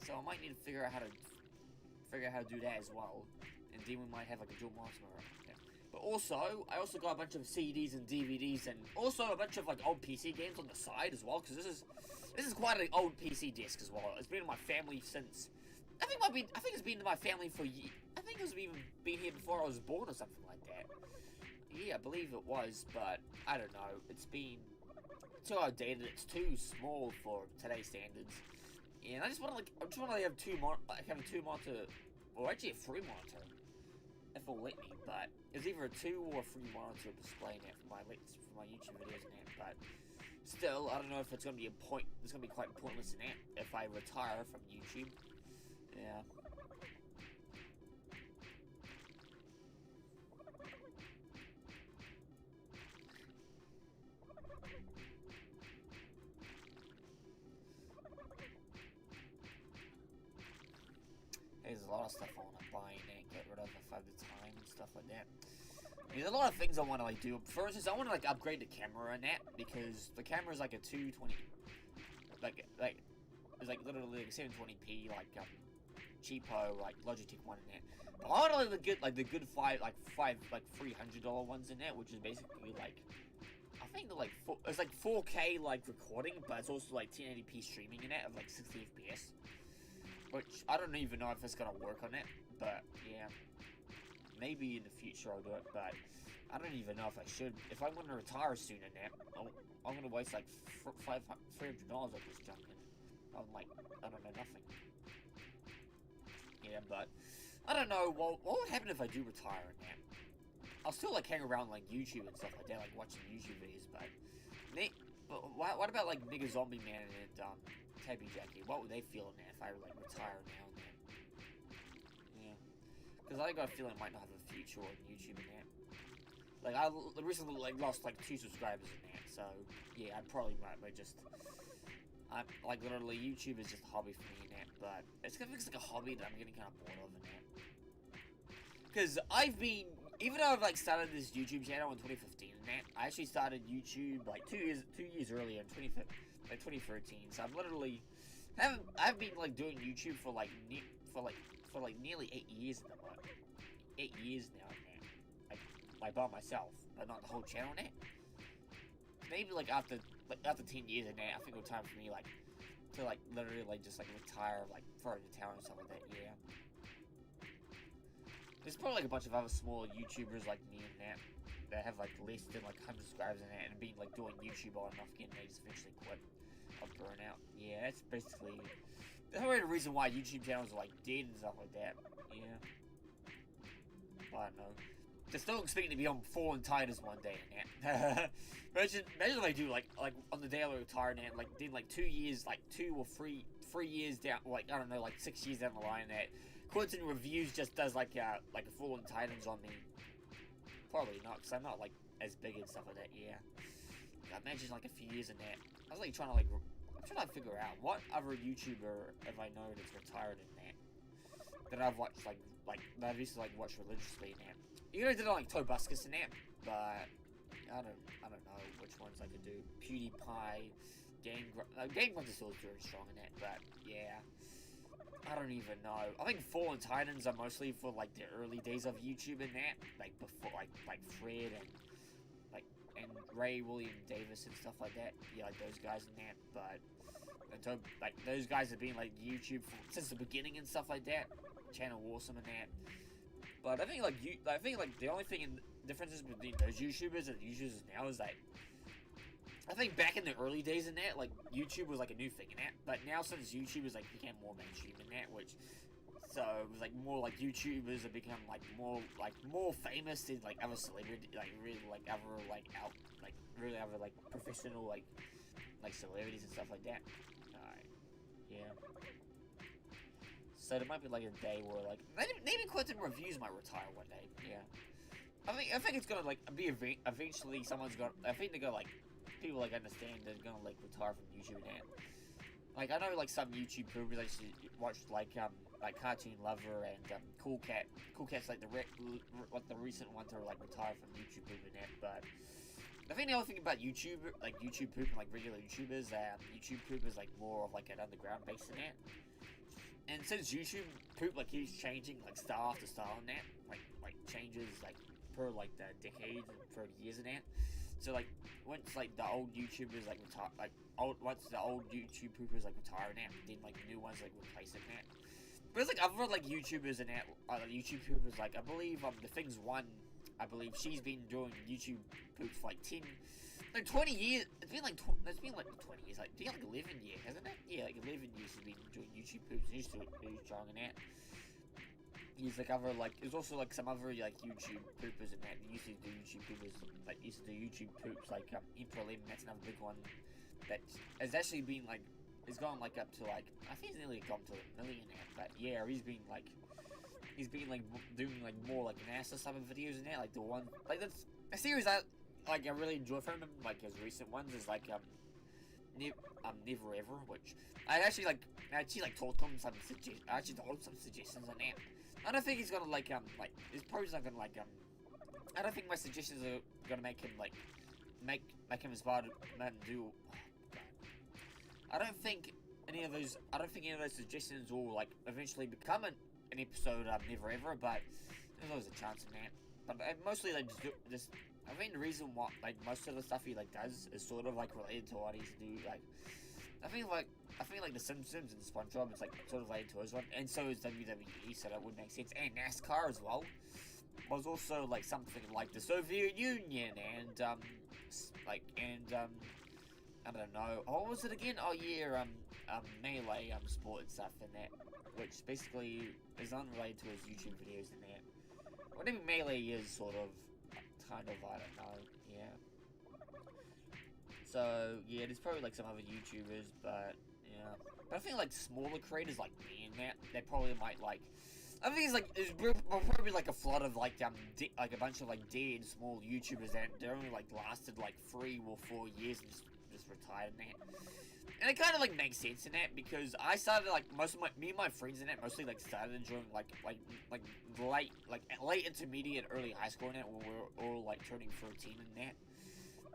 So I might need to figure out how to do that as well, and then we might have like a dual monitor. Yeah. But also, I also got a bunch of CDs and DVDs, and also a bunch of like old PC games on the side as well, because this is quite an old PC disc as well. It's been in my family since I think it's been in my family for years. I think it's even been here before I was born or something like that. Yeah, I believe it was, but I don't know. It's been too outdated. It's too small for today's standards. And I just want to have have a two monitor, or actually a free monitor, if it'll let me. But it's either a 2 or a 3 monitor display net for my YouTube videos and that. But still, I don't know if it's gonna be It's gonna be quite pointless in that if I retire from YouTube. Yeah. There's a lot of stuff I want to buy and get rid of if I have the time and stuff like that. There's a lot of things I want to like do. For instance, I want to like upgrade the camera and that because the camera is like a 220, like it's like literally like 720p cheapo like Logitech one in that. But I want to like the good five $300 ones in that, which is basically like I think they're like it's like 4K like recording, but it's also like 1080p streaming in that of like 60 FPS. Which, I don't even know if it's gonna work on it, but, yeah. Maybe in the future I'll do it, but I don't even know if I should. If I'm gonna retire soon in that, I'm gonna waste, like, $300 on this junk, and I'm like, I don't know, nothing. Yeah, but, I don't know, what would happen if I do retire in that? I'll still, like, hang around, like, YouTube and stuff like that, like, watching YouTube videos, but what about, like, Nigga Zombie Man and, Tabby Jackie? What would they feel in that if I like retire now and then? Yeah, because I got a feeling I might not have a future on YouTube in that. Like I recently like lost like 2 subscribers in that, so yeah, I probably might just. I'm like literally YouTube is just a hobby for me in that, but it's like a hobby that I'm getting kind of bored of in that. Because even though I've like started this YouTube channel in 2015 and that, I actually started YouTube like 2 years earlier in 2013. So I've been like doing YouTube for like nearly 8 years at the moment. 8 years now, man. Like by myself, but not the whole channel now. Maybe like after 10 years in that, I think it was time for me like to like literally like just like retire like further to town and stuff like that. Yeah. There's probably like a bunch of other small YouTubers like me and that have like less than like 100 subscribers in that and been like doing YouTube all enough and they just eventually quit or burn out. Yeah, that's basically the reason why YouTube channels are like dead and stuff like that. Yeah. I don't know. They're still expecting to be on Fallen Titans one day in that. imagine if I do like on the day I retire and like did like 2 years, like 2 or 3 years down, like I don't know, like 6 years down the line that Quentin Reviews just does like a Fallen Titans on me. Probably not, because I'm not like as big and stuff like that. Yeah. I imagine like a few years in that. I was like trying to figure out what other YouTuber have I known that's retired in that I've watched like that I've used to like watch religiously in that. You know, I did like Tobuscus in that, but I don't know which ones I could do. PewDiePie, Game Grumps is still very strong in that, but yeah. I don't even know. I think Fallen Titans are mostly for like the early days of YouTube and that, like before like Fred and Ray William Davis and stuff like that. Yeah, like those guys in that. But like those guys have been like YouTube since the beginning and stuff like that. Channel awesome and that. But I think like the only thing in differences between those YouTubers and YouTubers now is like I think back in the early days in that, like, YouTube was, like, a new thing in that, but now since YouTube is, like, became more mainstream in that, so it was, like, more, like, YouTubers have become, like, more famous than, like, other celebrity, like, really, like, really other, like, professional, like, celebrities and stuff like that. Alright, yeah. So there might be, like, a day where, like, maybe Quentin Reviews might retire one day, yeah. I think it's gonna, like, be eventually someone's gonna, I think they're gonna, like, people like understand they're gonna like retire from YouTube and like I know like some YouTubers I used to watch like Cartoon Lover and Cool Cat's like the recent one to like retire from YouTube and that. But I think the only thing about YouTube poop and like regular YouTubers YouTube poop is like more of like an underground base in that. And since YouTube poop like keeps changing like style after style in that, like changes like per like the decades and per years in that. So like once like the old YouTubers like retire, once the old YouTube poopers like retire now, then like new ones like replace it that. But it's like other like YouTubers and that YouTube poopers like I believe the Things One I believe she's been doing YouTube poops for like 10, like 20 years. It's been like 20 years, like, it's been like 11 years, hasn't it? Yeah, like 11 years she's been doing YouTube poops. And used to do trying it out. He's like other like there's also like some other like YouTube poopers and that used to do YouTube poopers like used to do YouTube poops like Emperor Lemon. That's another big one that has actually been like it's gone like up to like I think it's nearly gone to a million now. But yeah, he's been like doing like more like NASA type of videos and that like the one like that's a series that like I really enjoy from him like his recent ones is like Never Ever, which I actually told him some suggestions on that. I don't think he's gonna like his pros not gonna like I don't think my suggestions are gonna make him like make him inspired to do. I don't think any of those suggestions will like eventually become an episode of Never Ever, but there's always a chance in that. But mostly like just I think the reason why like most of the stuff he like does is sort of like related to what he's do like. I think like the Simpsons and SpongeBob, it's like sort of related to his one, and so is WWE, so that would make sense. And NASCAR as well was also like something like the Soviet Union and I don't know. What was it again? Oh yeah, melee sport and stuff and that, which basically is unrelated to his YouTube videos and that. Whatever melee is, sort of, kind of, I don't know. Yeah. So yeah, there's probably like some other YouTubers, but yeah. But I think like smaller creators like me and that, they probably might like. I think it's like there's probably like a flood of like like a bunch of like dead small YouTubers that they only like lasted like 3 or 4 years and just retired in that. And it kind of like makes sense in that because I started like me and my friends in that mostly like started during like late intermediate, early high school in that when we were all like turning 13 in that.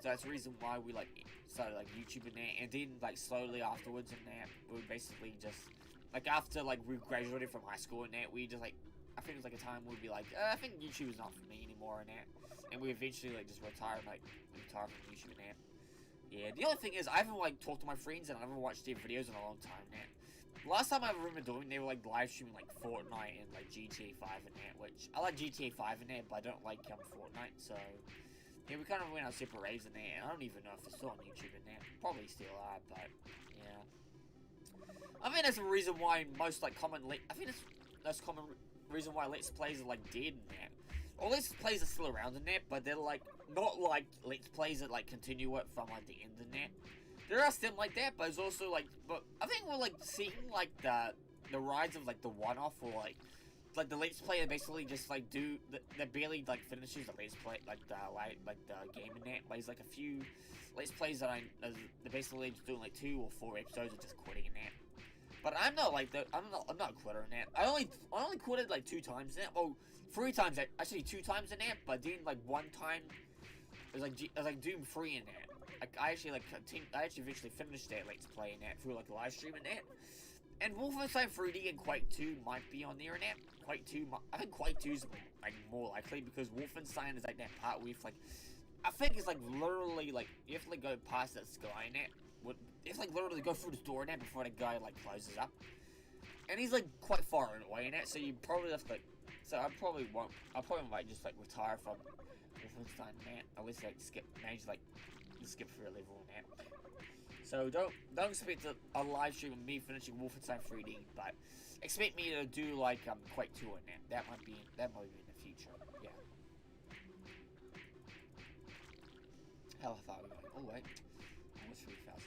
So that's the reason why we like started like YouTube in that, and then like slowly afterwards in that we basically just like after like we graduated from high school and that we just like I think it was like a time we'd be like I think YouTube is not for me anymore and that, and we eventually like just retired from YouTube and that. Yeah, the other thing is I haven't like talked to my friends and I haven't watched their videos in a long time now. Last time I remember doing they were like live streaming like Fortnite and like GTA 5 and that, which I like GTA 5 and that, but I don't like Fortnite, so yeah, we kind of went our separate ways in there, and I don't even know if it's still on YouTube in there. Probably still are, but yeah. I think that's the reason why most like that's common reason why Let's Plays are like dead in that. Or Let's Plays are still around in that, but they're like not like Let's Plays that like continue it from like the end in that. There are some like that, but it's also like, but I think we're like seeing like the rise of like the one-off or like the Let's Play basically just like that barely like finishes the Let's Play like the game in that. But there's like a few Let's Plays that they're basically just doing like 2 or 4 episodes and just quitting in that. But I'm not like I'm not a quitter in that. I only quitted like 2 times in that. Oh, 3 times actually 2 times in that. But then like 1 time it was like Doom 3 in that. Like I actually eventually finished that Let's Play in that through like a live stream in that. And Wolfenstein 3D and Quake 2 might be on there in that. Quake 2, I think Quake 2 is like more likely because Wolfenstein is like that part with like, I think it's like literally like you have to like go past that sky in that. You have to like literally go through the door in that before the guy like closes up. And he's like quite far away in that, so you probably have to like. So I probably might just like retire from Wolfenstein in that. At least like manage like skip through a level in that. So don't expect a live stream of me finishing Wolfenstein 3D, but expect me to do like Quake 2 in that. That might be in the future. Yeah. How far are we going? Oh wait, almost 3,000.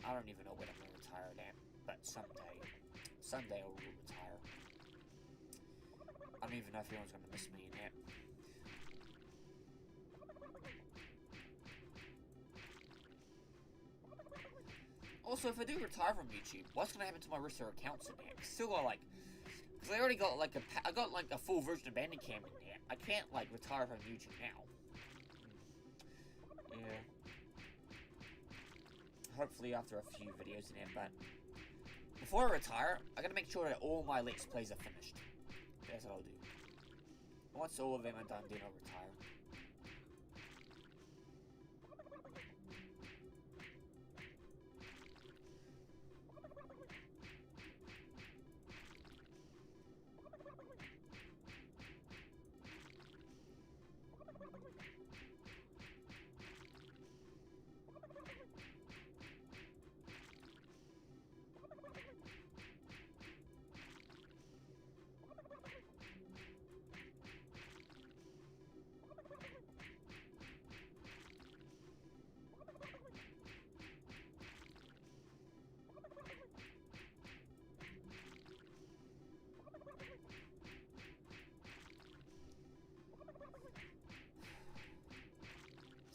I don't even know when I'm going to retire that, but someday I will retire. I don't even know if anyone's going to miss me in that. Also, if I do retire from YouTube, what's going to happen to my rest of accounts in that? Still got like, Because I already got like I got like a full version of Bandicam in there. I can't like retire from YouTube now. Yeah. Hopefully after a few videos in there, but before I retire, I gotta make sure that all my Let's Plays are finished. That's what I'll do. Once all of them are done, then I'll retire.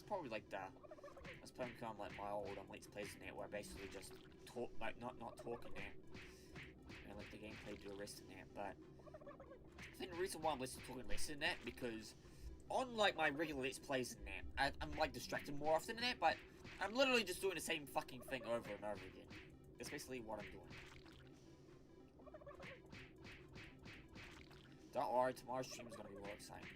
Probably like that's probably kind of like my old Let's Plays in there, where I basically just talk, like not talking there, and let the gameplay do the rest in there. But I think the reason why I'm talking less in that, because on like my regular Let's Plays in there, I'm like distracted more often in that, but I'm literally just doing the same fucking thing over and over again. That's basically what I'm doing. Don't worry, tomorrow's stream is gonna be more exciting.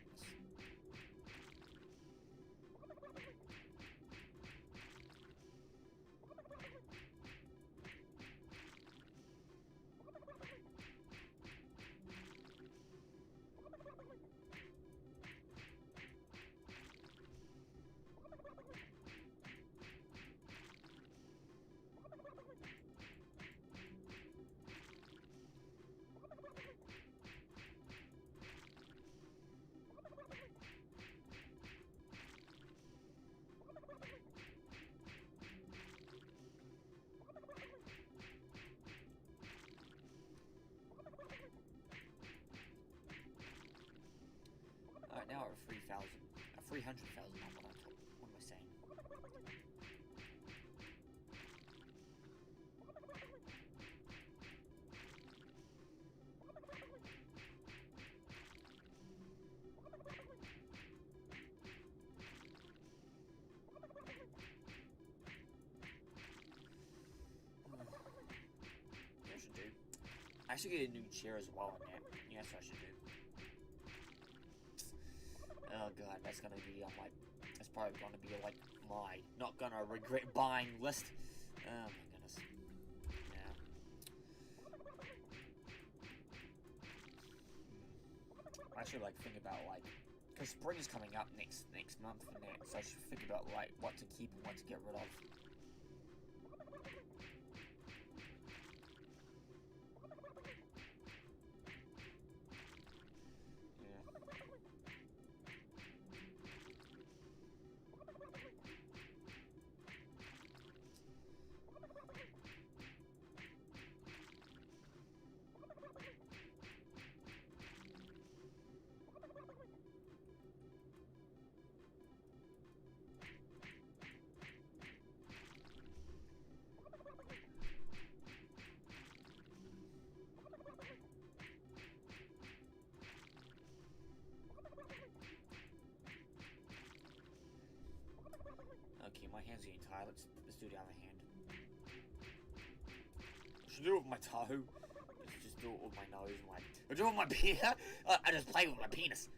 Alright, now we're at 3,000. 300,000, what am I saying? I should do. I should get a new chair as well in there. Yes, I should do. Oh god, that's gonna be on my. That's probably gonna be like my not gonna regret buying list. Oh my goodness. Yeah. I should like think about like, because spring is coming up next month and that, so I should think about like what to keep and what to get rid of. Okay, my hand's getting tired. Let's do the other hand. I should do it with my toe. Let's just do it with my nose. I do it with my penis. I just play with my penis.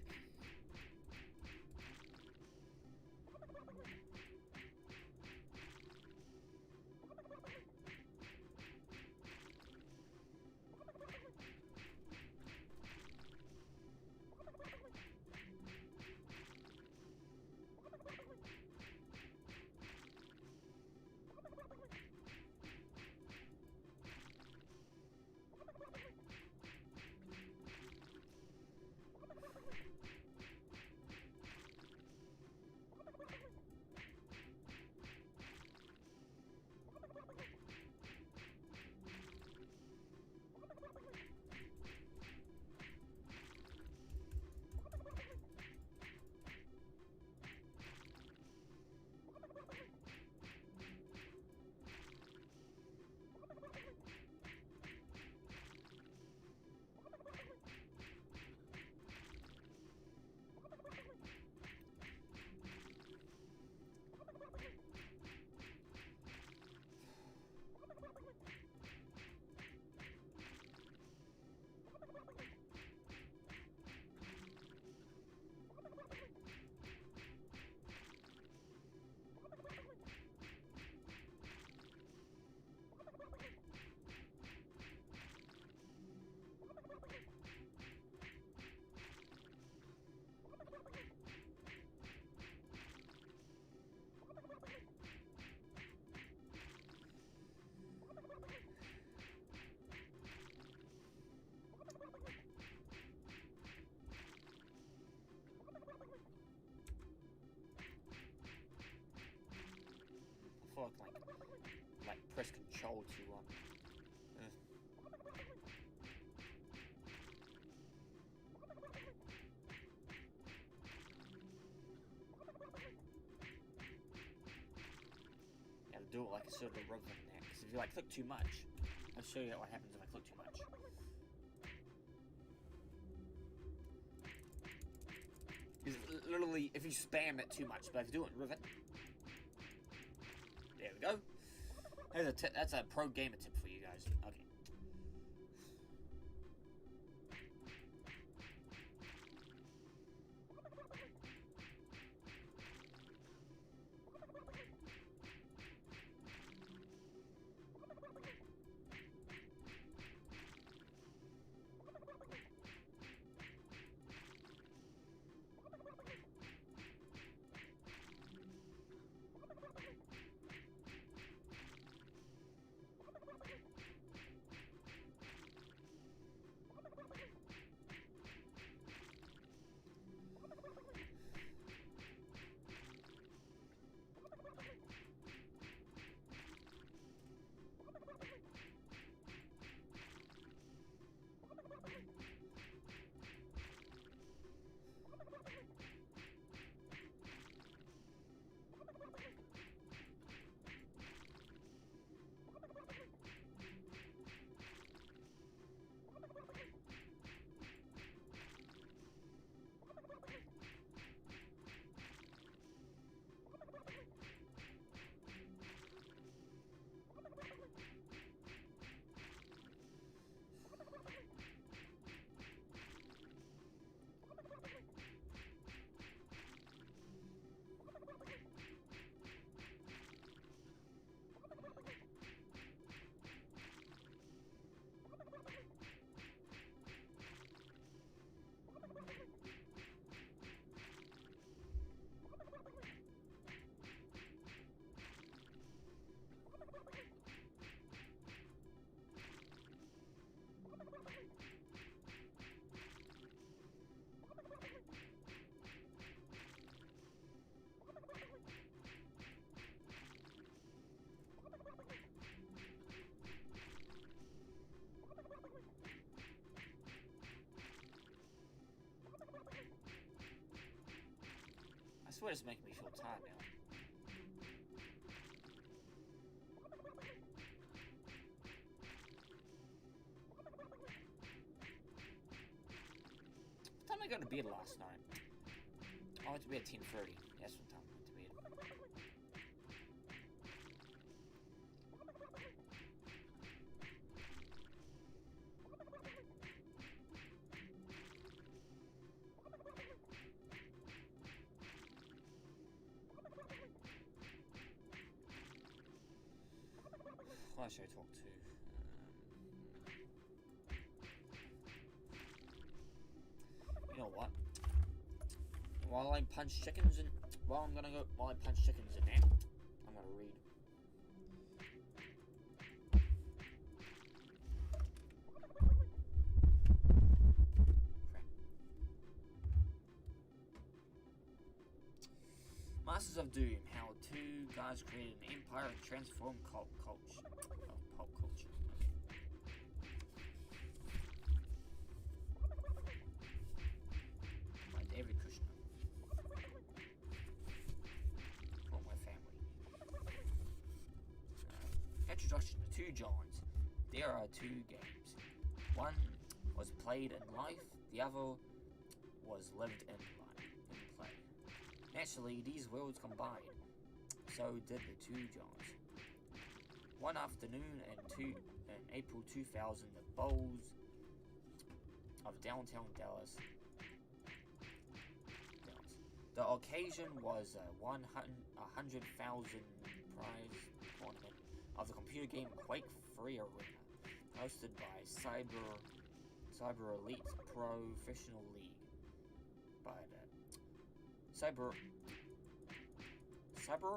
control to yeah, do it like a sort of rhythm there. Because if you like click too much, I'll show you what happens if I click too much. Because literally, if you spam it too much, but if you do it in rhythm, there we go. That's a pro gamer tip for you guys. Okay. I swear it's making me feel tired now. What time did I go to bed last night? I went to bed at 10:30. That's what time I went to bed. Who should I talk to? You know what? While I punch chickens in, while I punch chickens in there, I'm gonna read. Masters of Doom: How two guys created an empire and transformed pop culture. By David Kushner. For my family. Introduction to Two Johns. There are two games. One was played in life, the other was lived in play. Naturally, these worlds combined. So did the Two Johns. One afternoon in April 2000, the bowls of downtown Dallas. The occasion was a 100,000 prize tournament of the computer game Quake Free Arena, hosted by Cyber Elite Professional League. By Cyber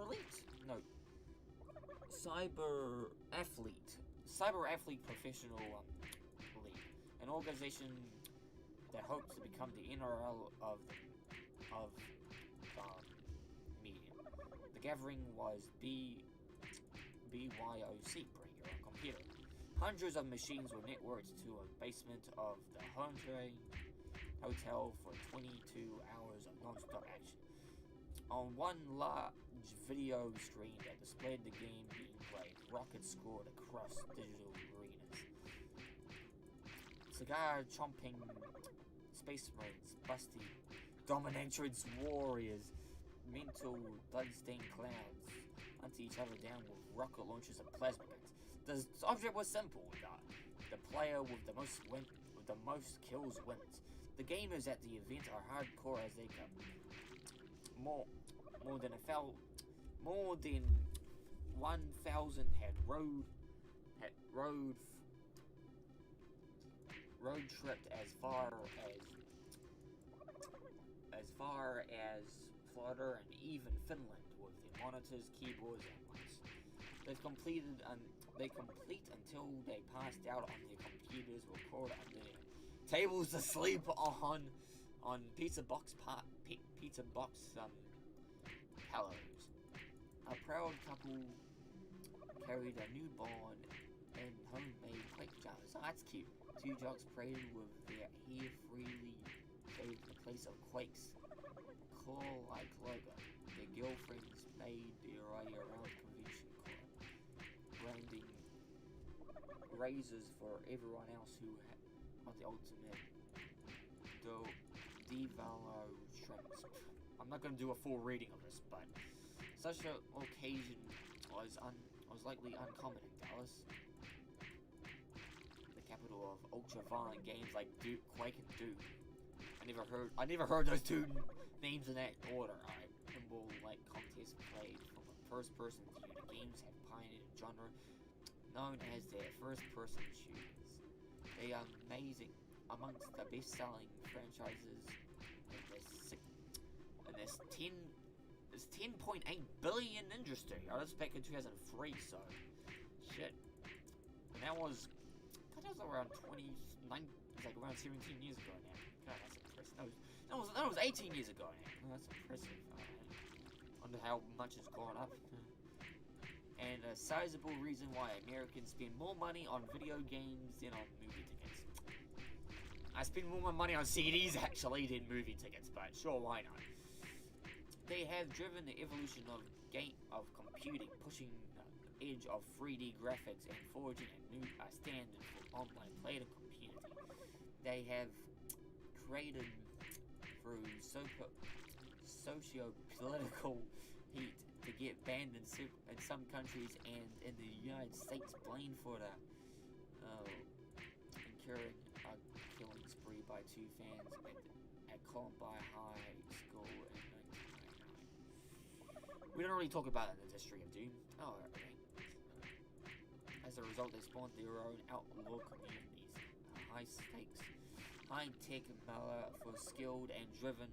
Elite? No. Cyber Athlete Professional League, an organization that hopes to become the NRL of medium. The gathering was BYOC, bring your own computer. Hundreds of machines were networked to a basement of the Haunted Hotel for 22 hours of non-stop action. On one large video screen that displayed the game being played, rockets scored across digital arenas. Cigar-chomping Space Marines, busty dominatrix warriors, mental bloodstained clouds hunted each other down with rocket launchers and plasma guns. The object was simple. The player with the most kills wins. The gamers at the event are hardcore as they come. More than 1,000 had road tripped as far as Florida and even Finland with their monitors, keyboards, and mice. They complete until they passed out on their computers, record on their tables to sleep on pizza box pillows. A proud couple carried a newborn in homemade quake jars. Oh, that's cute. Two jocks paraded with their hair freely shaved in place of Quake's claw-like logo. Their girlfriends made their way around convention club, branding razors for everyone else who had the ultimate Devalo shrimps. I'm not going to do a full reading of this, but such an occasion was likely uncommon in Dallas, the capital of ultra-violent games like Duke, Quake, and Doom. I never heard those two names in that order. Pinball-like contests played from a first-person view. The games have pioneered a genre known as their first-person shooters. They are amazing, amongst the best-selling franchises in this 10.8 billion industry. Oh, that's back in 2003, so shit. And that was around 17 years ago now. God, that's impressive. That was 18 years ago now. Oh, that's impressive. Wonder how much has gone up. And a sizable reason why Americans spend more money on video games than on movie tickets. I spend more money on CDs actually than movie tickets, but sure, why not? They have driven the evolution of computing, pushing the edge of 3D graphics and forging a new standard for online player community. They have created through socio-political heat to get banned in some countries and in the United States blamed for the incurring a killing spree by two fans at Columbine High School in 1999. We don't really talk about it in the history of Doom. Oh, okay. As a result, they spawned their own outlaw communities. High stakes, high-tech mela for skilled and driven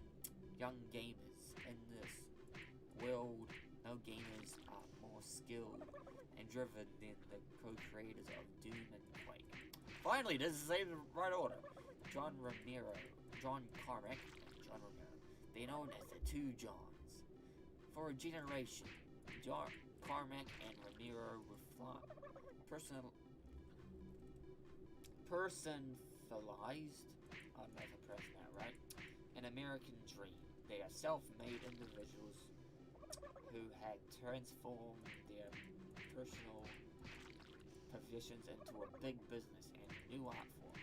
young gamers. In this world, no gamers are more skilled and driven than the co-creators of Doom and Quake. Finally, this is in the right order. John Carmack, and John Romero. They're known as the Two Johns. For a generation, John Carmack and Romero reflect personalized, I don't know if I'm pronouncing that right, an American dream. They are self-made individuals who had transformed their personal professions into a big business and a new art form.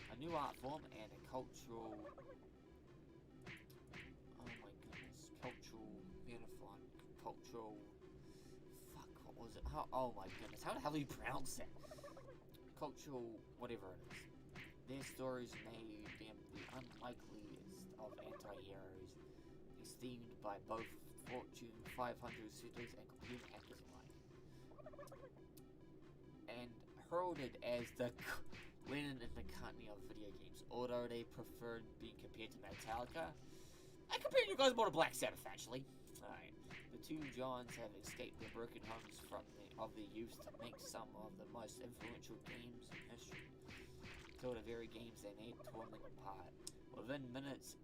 A new art form and a cultural, oh my goodness, what was it? Oh my goodness, how the hell do you pronounce that? Cultural, whatever it is. Their stories made them the unlikeliest of anti-heroes, esteemed by both Fortune 500 suitors and computer hackers alike, and heralded as the Lennon and McCartney of video games. Although they preferred being compared to Metallica, I compare you guys more to Black Sabbath, actually. Alright. The Two Johns have escaped their broken homes of their youth to make some of the most influential games in history. Till the very games they made tore them apart. Within minutes,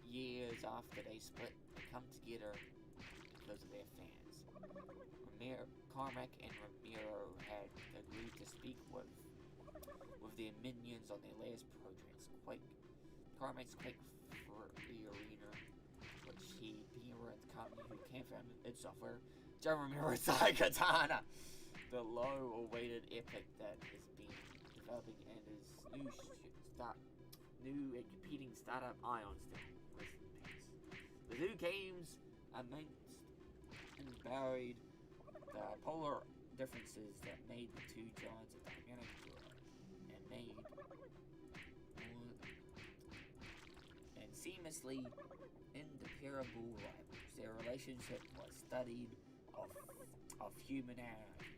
years after they split, they come together because of their fans. Carmack and Ramiro had agreed to speak with their minions on their latest projects. Carmack's Quake Free Arena, which he ran the company who came from id Software. John Ramiro Katana, the low-awaited epic that has been developing and his new and competing startup Ion still. The two games amongst and buried the polar differences that made the two giants a dynamic duo and made and seamlessly independable rivals. Their relationship was studied of human anarchy.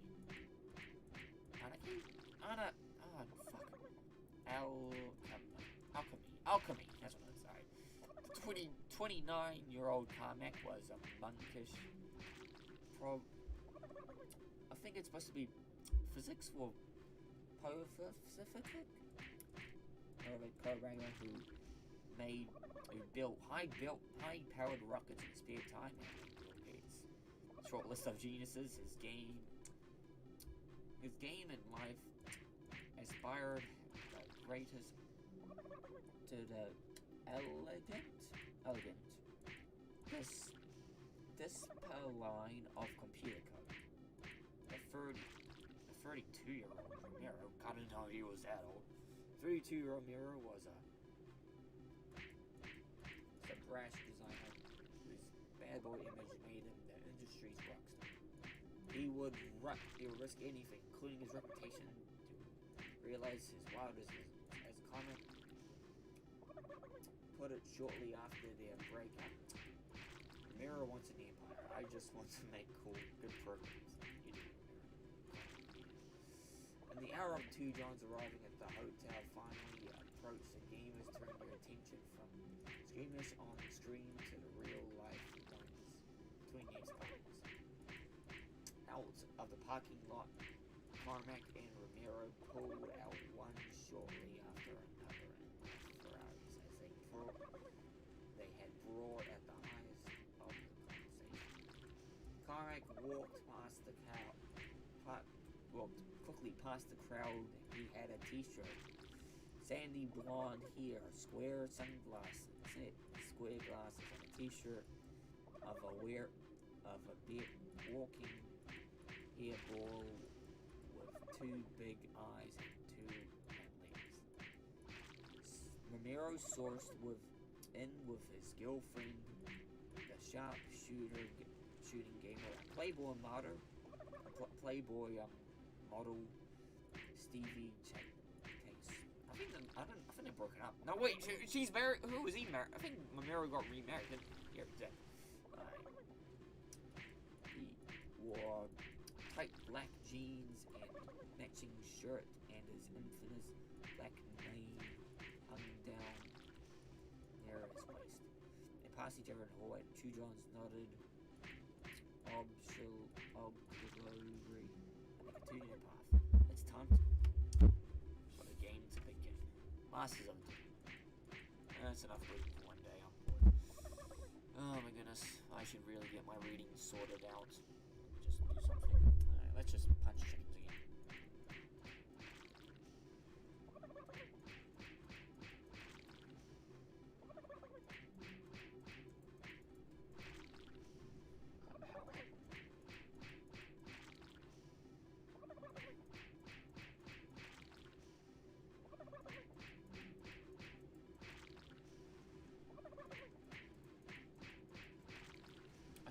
Alchemy. That's what I'm sorry. The 29-year-old Carmack was a monkish I think it's supposed to be physics or Pacific programmer who built high-powered rockets in spare time and Bill Gates. Short list of geniuses. His game and life aspired the greatest to the elegant discipline of computer code. The 32-year-old Ramiro, I didn't know he was that old. 32-year-old Ramiro was a brash designer whose bad boy image made him the industry's rockstar. He would risk anything, including his reputation, to realize his wildest as Carmack put it shortly after their breakup. Ramiro wants an empire. I just want to make cool, good programs. And the hour of two Johns arriving at the hotel finally approached, the gamers turned their attention from skirmish on the screen to the real-life ones between the exponents. Out of the parking lot, Carmack and Ramiro pulled out one shortly after another in Ferraris as they had brought at the highest of the conversation. Carmack walked quickly past the crowd. He had a t-shirt, sandy blonde hair, square glasses, and a t-shirt of a bit walking hairball with two big eyes and two legs. Ramiro sourced with his girlfriend, the shooting gamer, Playboy model Stevie Chase. I think they're broken up. No, wait, she's married. Who was he married? I think Ramiro got remarried. He wore tight black jeans and matching shirt, and his infamous black mane hung down near his waist. They passed each other in the hallway. Two Johns nodded obligatory, and they continued their path. It's time for the game to begin. Masters of Doom. That's enough reading for one day. I'm bored. Oh my goodness. I should really get my reading sorted out. Just do something. Alright, let's just punch chickens again.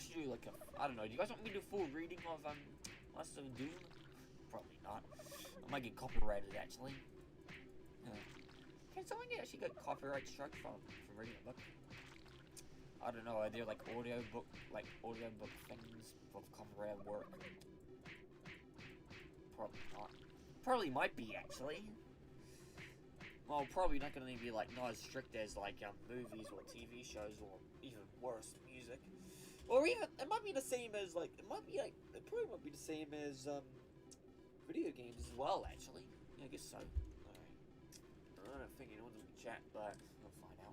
Do like I don't know. Do you guys want me to do full reading of Masters of Doom? Probably not. I might get copyrighted actually. Can someone actually get copyright struck from reading a book? I don't know. Are there like audiobook things of copyrighted work? Probably not. Probably might be actually. Well, probably not going to be like not as strict as like movies or TV shows or even worse, music. Or even, it might be the same as, like, it probably might be the same as, video games as well, actually. Yeah, I guess so. Alright. I don't think anyone does in chat, but we'll find out.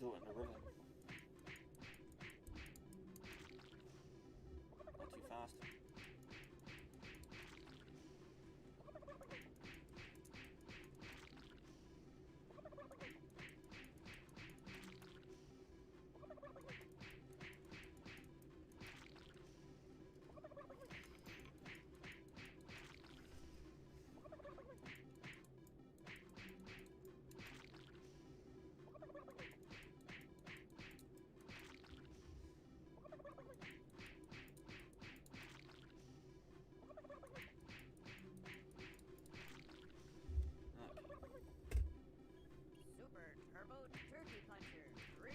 do it in the rhythm. Not too fast. Super Turbo Turkey Puncher 3.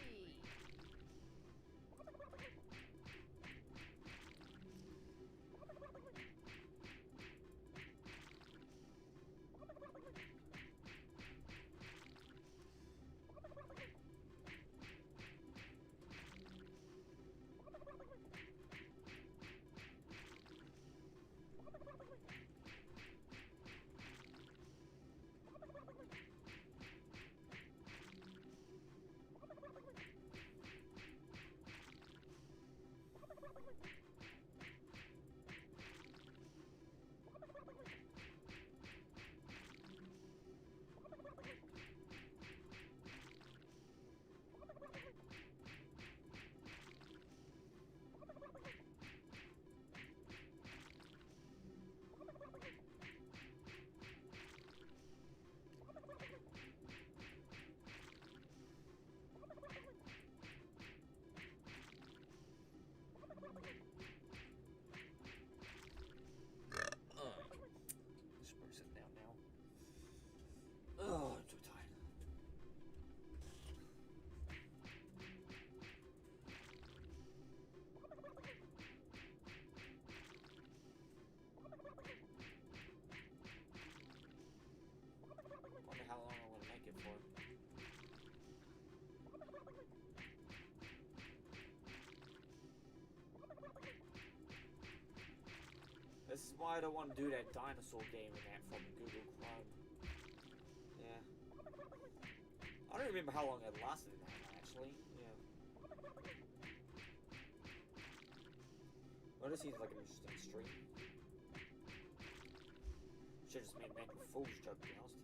Just gonna sit down now. Oh, I'm too tired. Wonder how long I'm gonna make it for. This is why I don't want to do that dinosaur game in that from Google Chrome. Yeah. I don't remember how long it lasted in that one, actually. Yeah. Well, this seems like an interesting stream. Should just made an April Fool's joke, to be honest.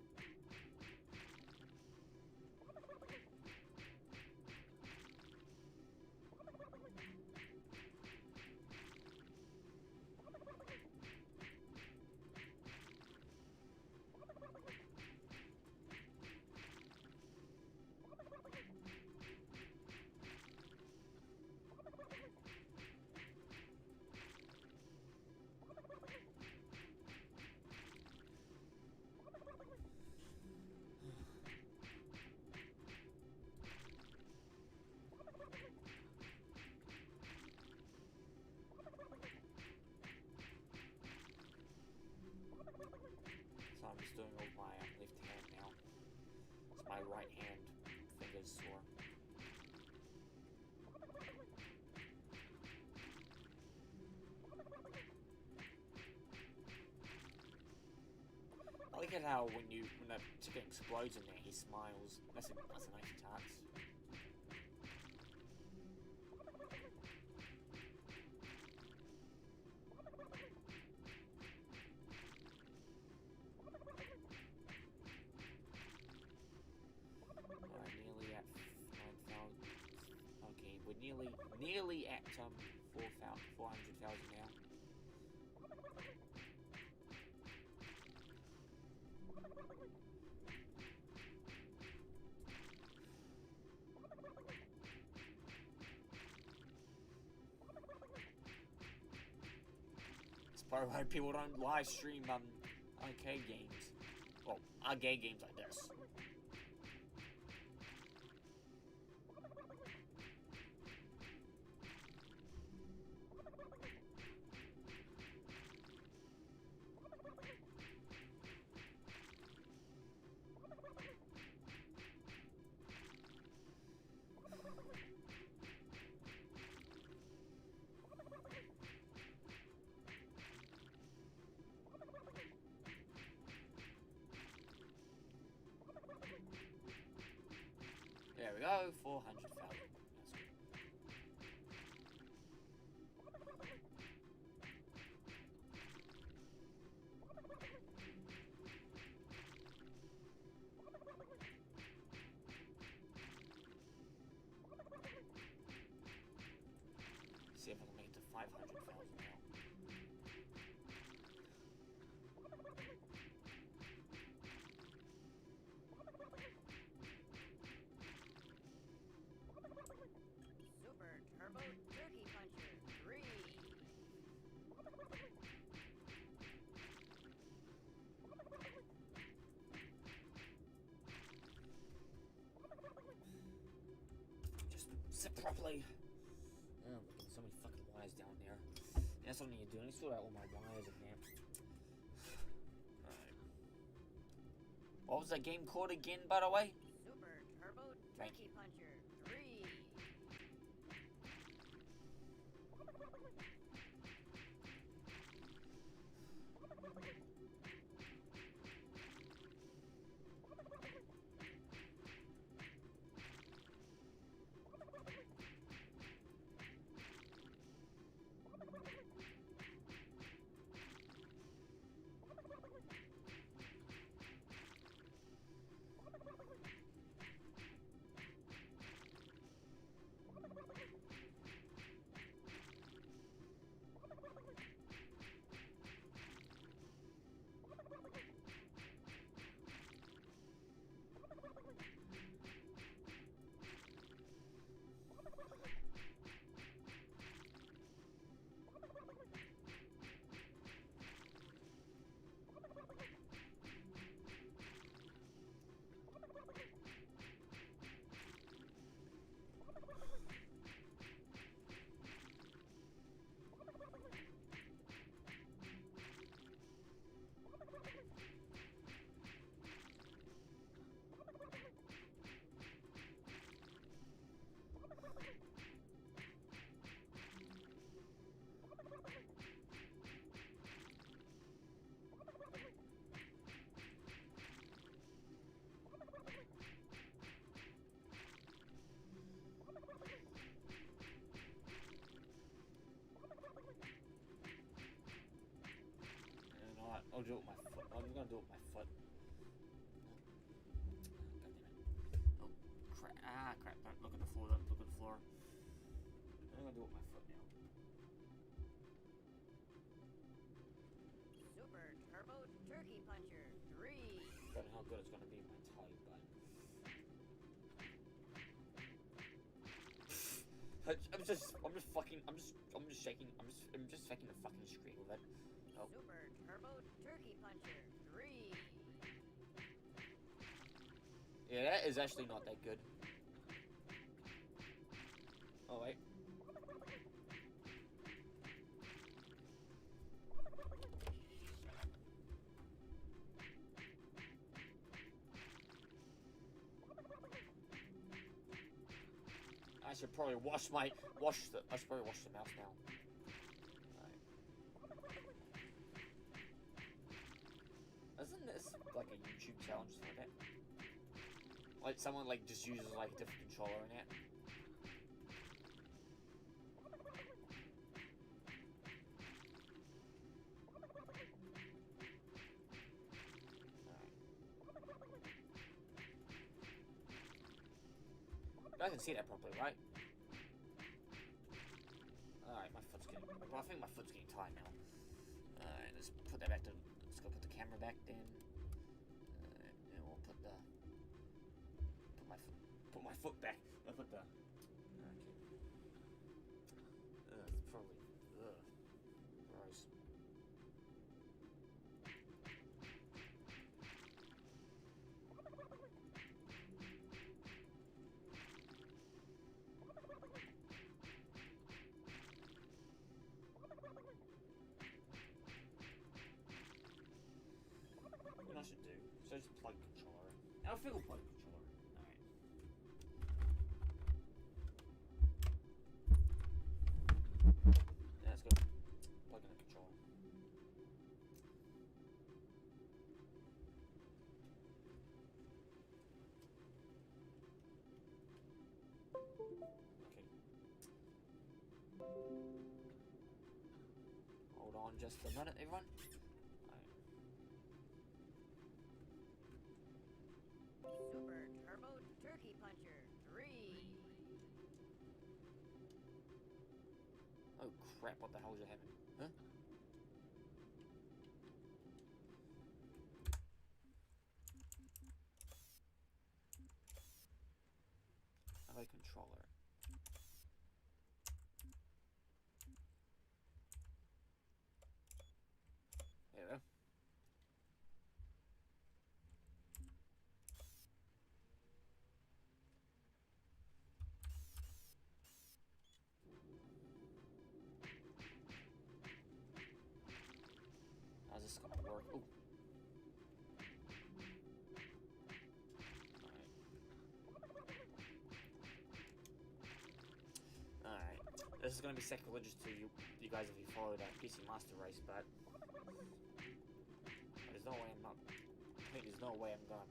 So I'm just doing it with my left hand now. It's my right hand fingers sore. I like it how when the chicken explodes in there, he smiles. That's a nice touch. Nearly at 9,000. Okay, we're nearly at 400,000 now. It's part of why people don't live stream arcade games. Well, arcade games like this. There we go, 400,000. see if I can make it to 500,000 now. Super Turbo Turkey Puncher 3. Just sit properly. Oh, look at so many fucking wires down there. That's what I need to do. I need to sort out all my wires in there. Alright. What was that game called again, by the way? Super Turbo Thank Turkey Puncher 3. You know what? I'll do it with my foot. I'm gonna do it with my foot. God damn it. Oh, crap. Ah, crap. Don't look at the floor. Don't look at the floor. I'm gonna do it with my foot now. Super Turbo Turkey Puncher 3. Don't know how good it's gonna be in my tie, but I'm just shaking the fucking screen with it. Oh, Super Turbo Turkey Puncher 3. yeah, that is actually not that good. Oh wait. I should probably I should probably wash the mouse now. Alright. Isn't this like a YouTube challenge like that? Like someone like just uses like a different controller in it. I can see that properly, right? Alright, my foot's getting... Well, I think my foot's getting tired now. Alright, let's put that back to... Let's go put the camera back then. And we'll put the... Put my foot back. I'll put the... Okay. It's probably... Gross. What I should do? So just plug controller in. I'll feel plug controller. Alright. Yeah, let's go. Plug in the controller. Okay. Hold on just a minute, everyone. Super Turbo Turkey Puncher 3. Oh crap, what the hell just happened? Huh? How do I control her? There we go. How's this gonna work? Ooh. Alright. This is gonna be sacrilegious to you guys if you follow that PC Master Race, but there's no way I'm not. I think there's no way I'm gonna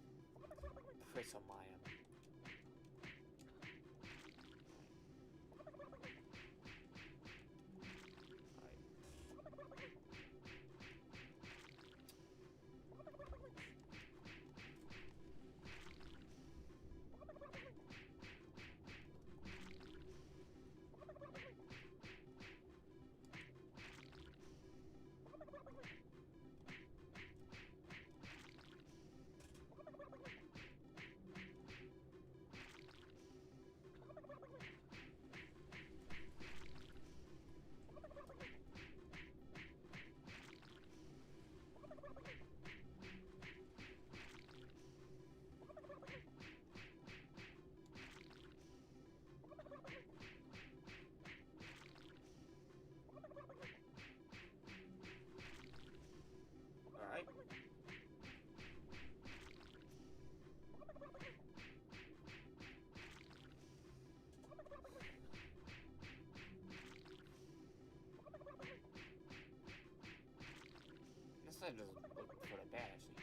press on my Alright. This side doesn't look sort of bad, actually.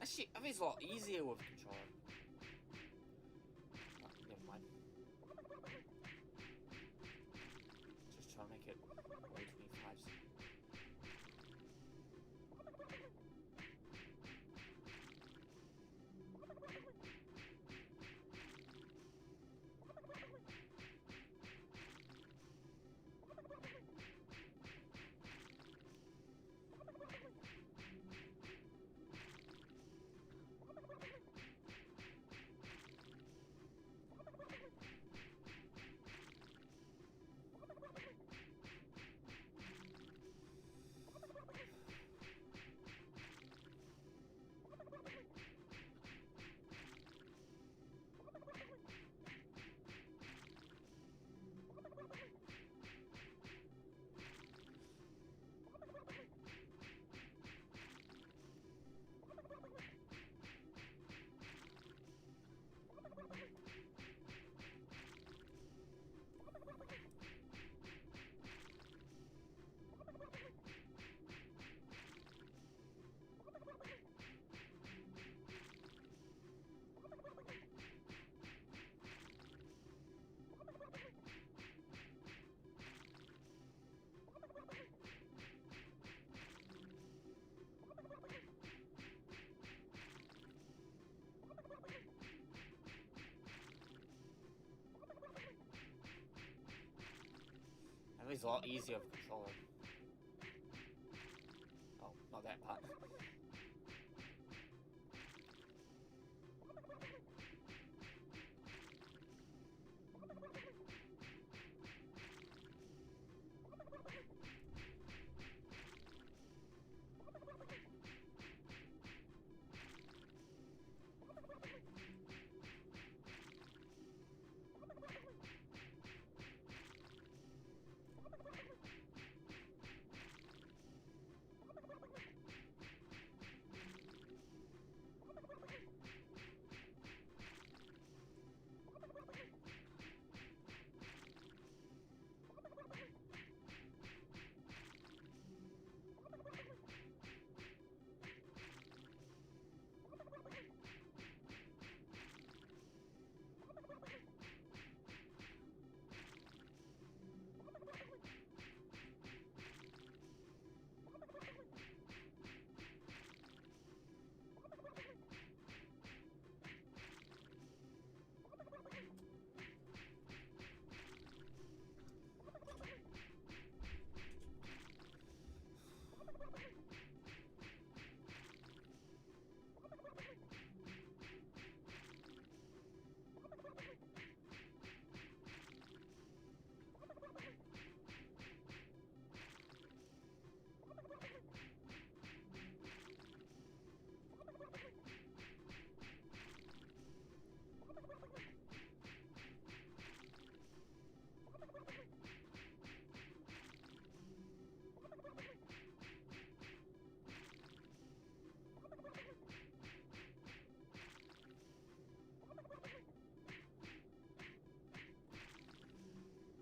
Actually, I think it's a lot easier with controller. Oh, never mind. Just try to make it 125. is a lot easier of controlling. Oh, not that part.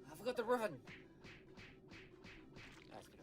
I forgot the ribbon. That's good.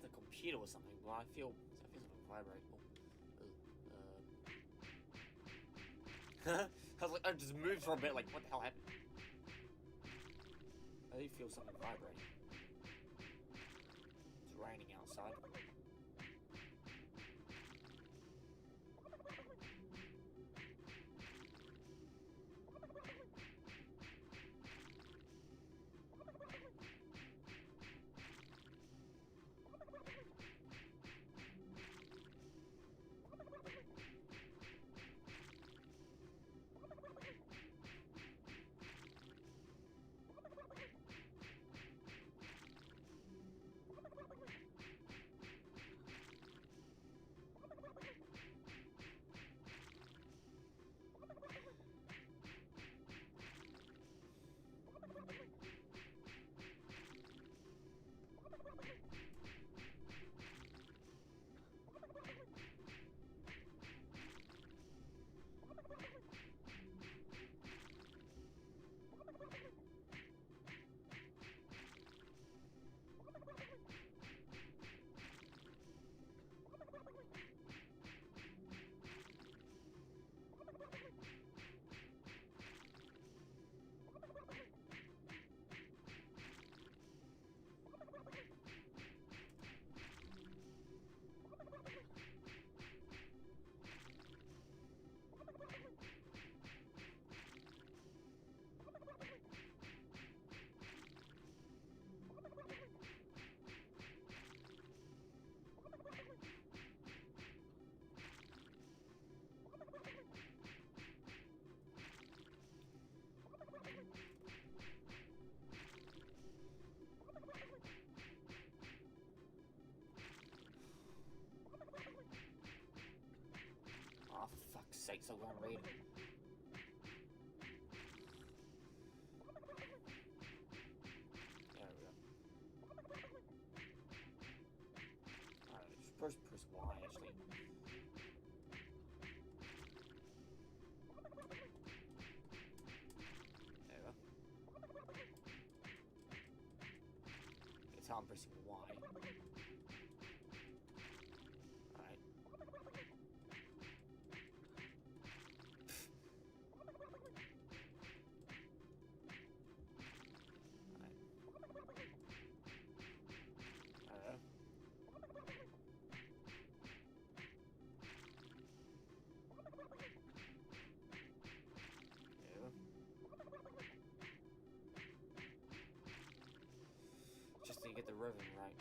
The computer or something, but I feel something vibrate. I was like, I just moved for a bit, like, what the hell happened? I do feel something vibrating. It's raining outside. So go and read. There we go. Alright, just press Y actually. There we go. It's how I'm pressing Y. Alright. Just to get the rhythm right.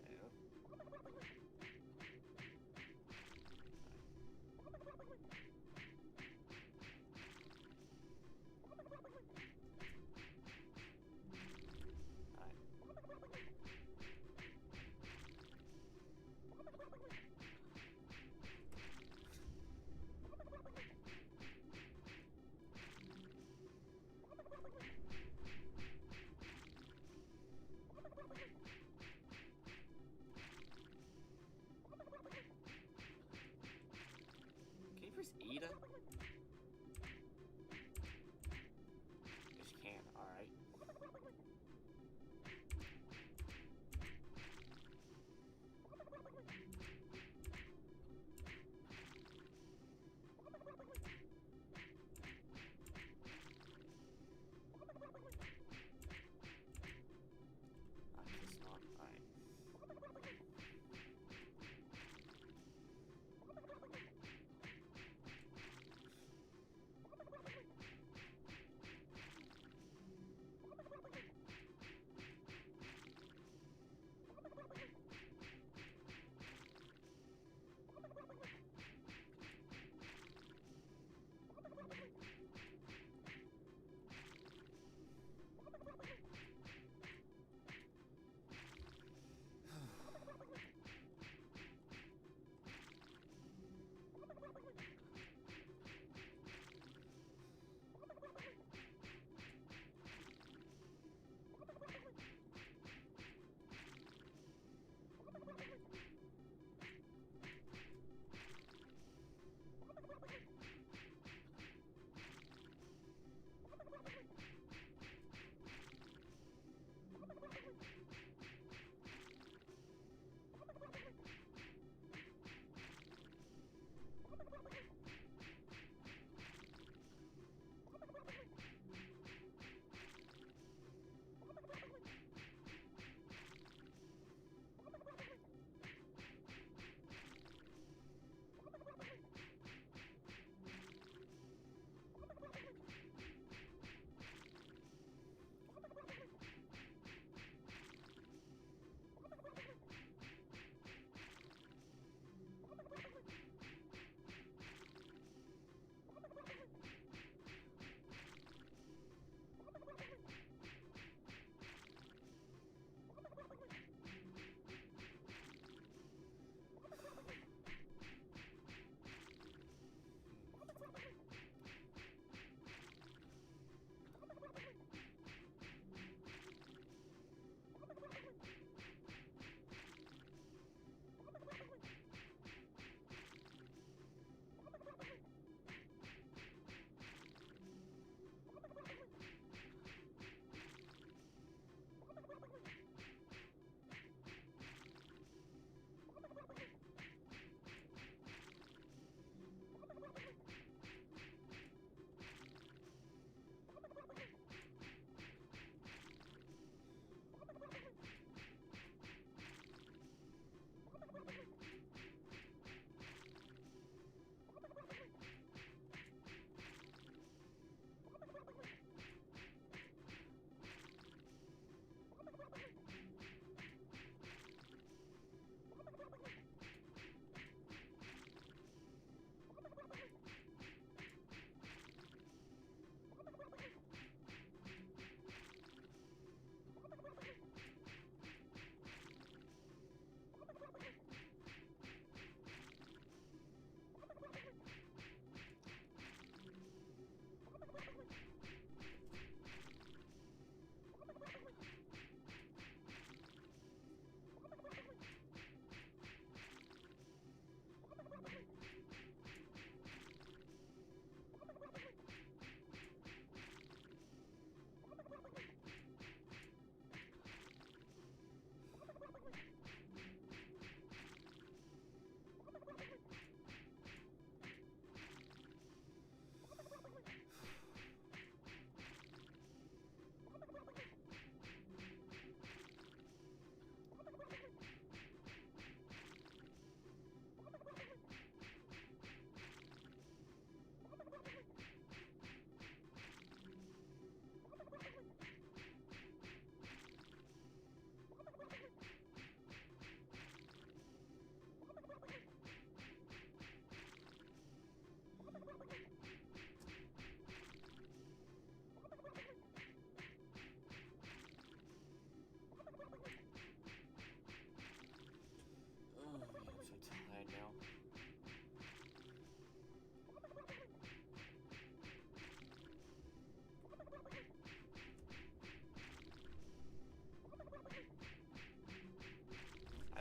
There you go.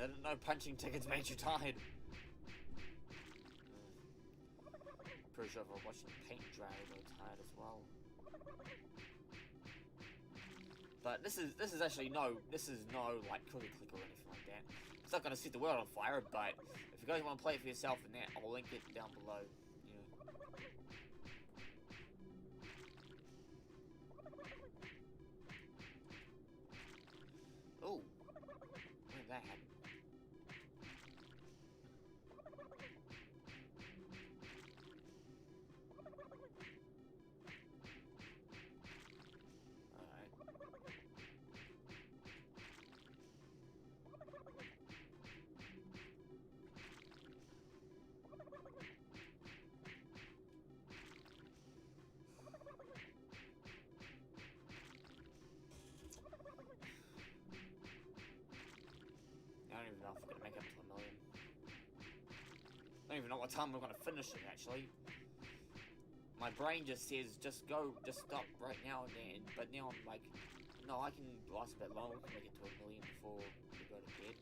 I didn't know punching tickets made you tired. Pretty sure if I watched paint dry, I got tired as well. But this is actually no like cookie click or anything like that. It's not gonna set the world on fire, but if you guys want to play it for yourself in that, I'll link it down below. Oh, when did that happen? I don't even know if we're gonna make it up to 1 million. I don't even know what time we're gonna finish it, actually. My brain just says, just stop right now and then. But now I'm like, no, I can last a bit longer, make it to 1 million before we go to bed.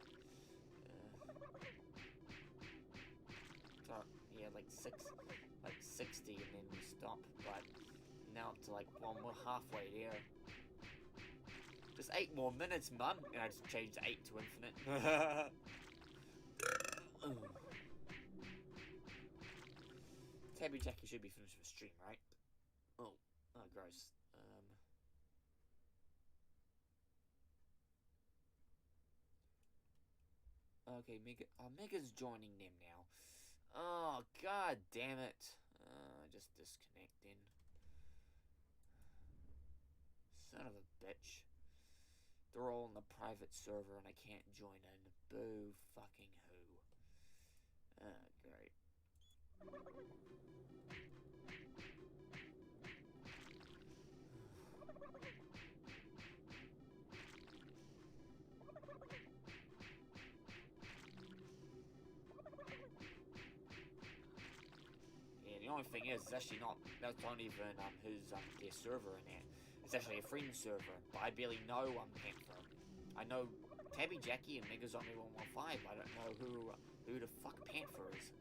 So, yeah, like 60 and then we stop. But now up to like, well, we're halfway there. Just 8 more minutes, Mum. And I just changed 8 to infinite. Tabby Jackie should be finished with stream, right? Oh, gross. Okay, Mega's joining them now. Oh, god damn it. Just disconnecting. Son of a bitch. They're all in the private server and I can't join in. Boo fucking who. Great. Yeah, the only thing is, it's actually not, that's not even their server in it. It's actually a friend server, but I barely know Panther. I know Tabby Jackie and Mega Zombie 115. I don't know who the fuck Panther is.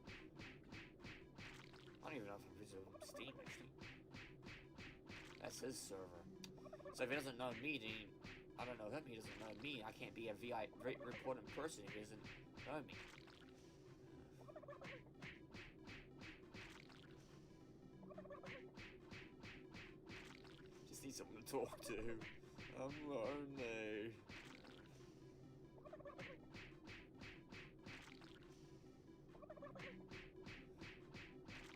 I don't even know if I'm visible on Steam actually. That's his server. So if he doesn't know me, then I don't know him. He doesn't know me. I can't be a VI reporting person if he doesn't know me. Need someone to talk to. I'm lonely.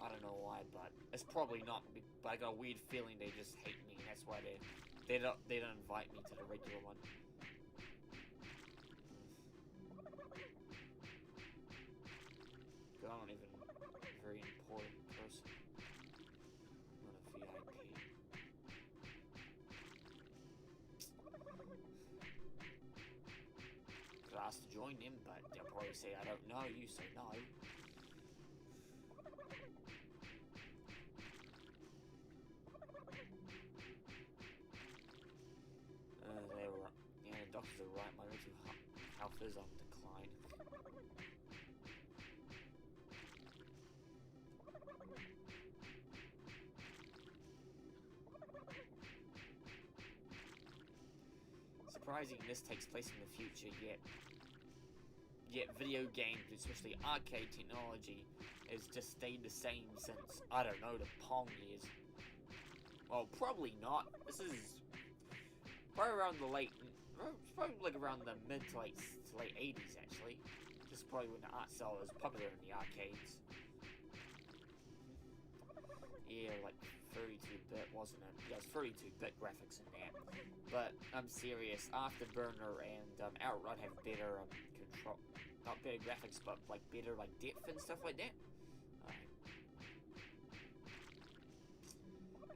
I don't know why, but it's probably not. But I got a weird feeling they just hate me, and that's why they don't invite me to the regular one. Cause I'm not even a very important person. I'm not a VIP. Asked to join them, but they'll probably say, I don't know you, say no. Yeah, the doctors are right, my mental health is on decline. Surprising this takes place in the future, yet video games, especially arcade technology, has just stayed the same since, I don't know, the Pong years. Well, probably not. This is probably around the mid to late 80s, actually. This is probably when the art style was popular in the arcades. Yeah, like 32-bit, wasn't it? Yeah, it's 32-bit graphics in that. But I'm serious, Afterburner and Outrun have better control, not better graphics, but like better like depth and stuff like that.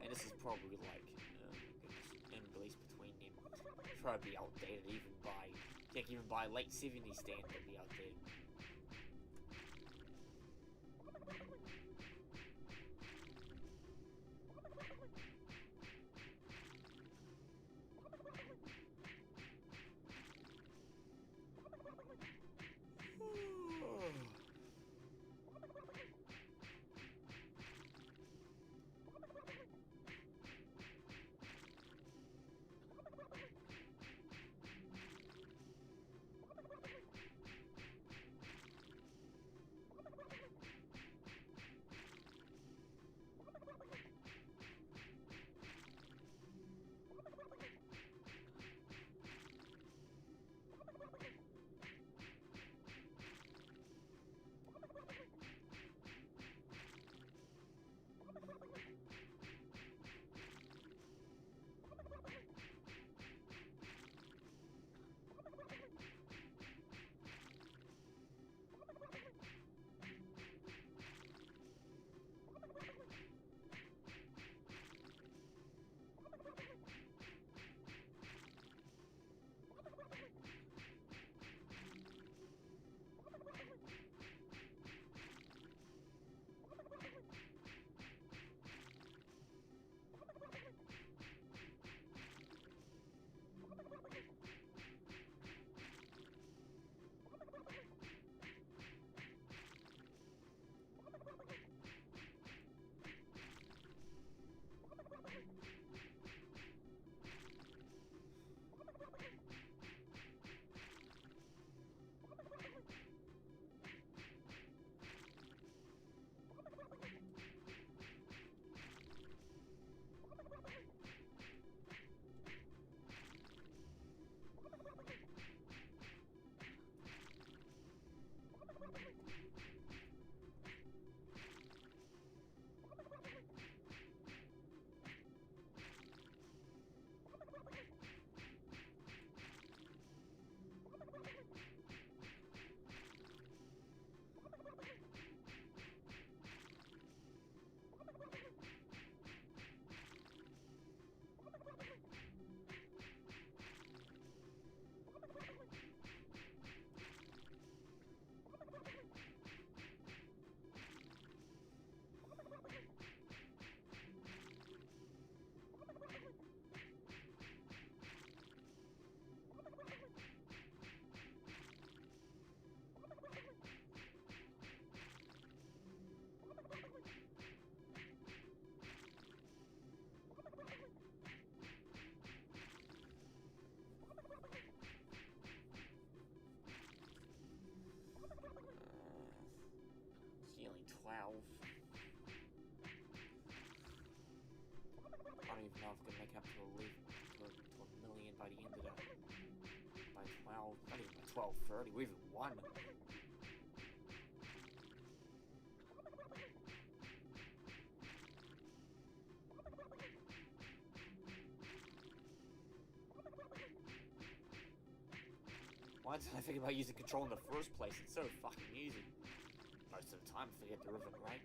And this is probably like in release between them. Probably outdated even by late 70s standard, it'd be outdated. know if I can make it up to a million by the end of that. By 12, not even by 12:30, or even 1. Why did I think about using control in the first place? It's so fucking easy. Most of the time, I forget the ribbon, right?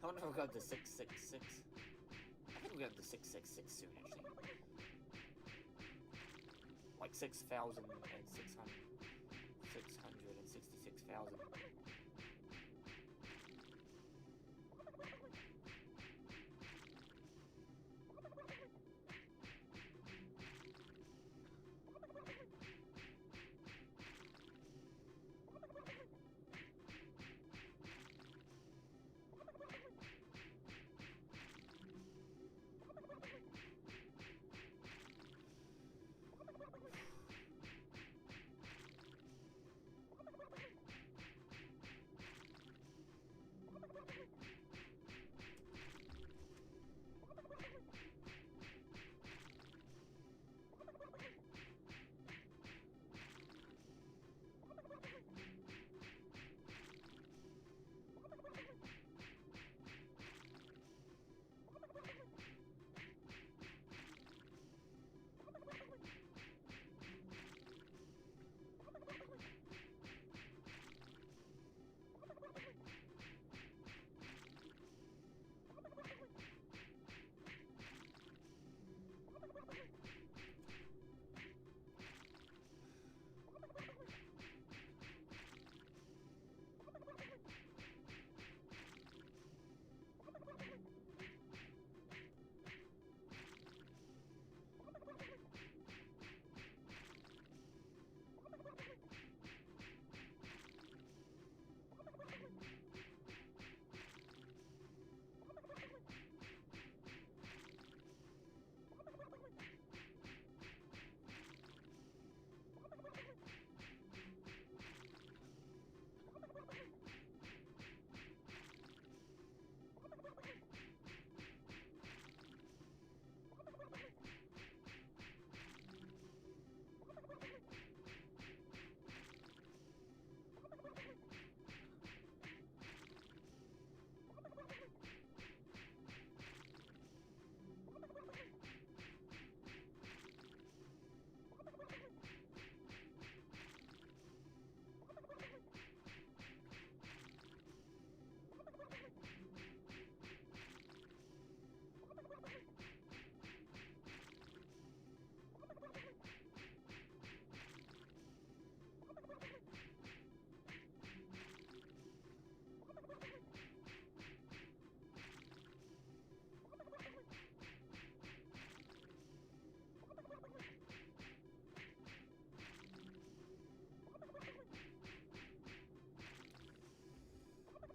I wonder if we'll go to 666. I think we'll go to 666 soon, actually. Like 666,000.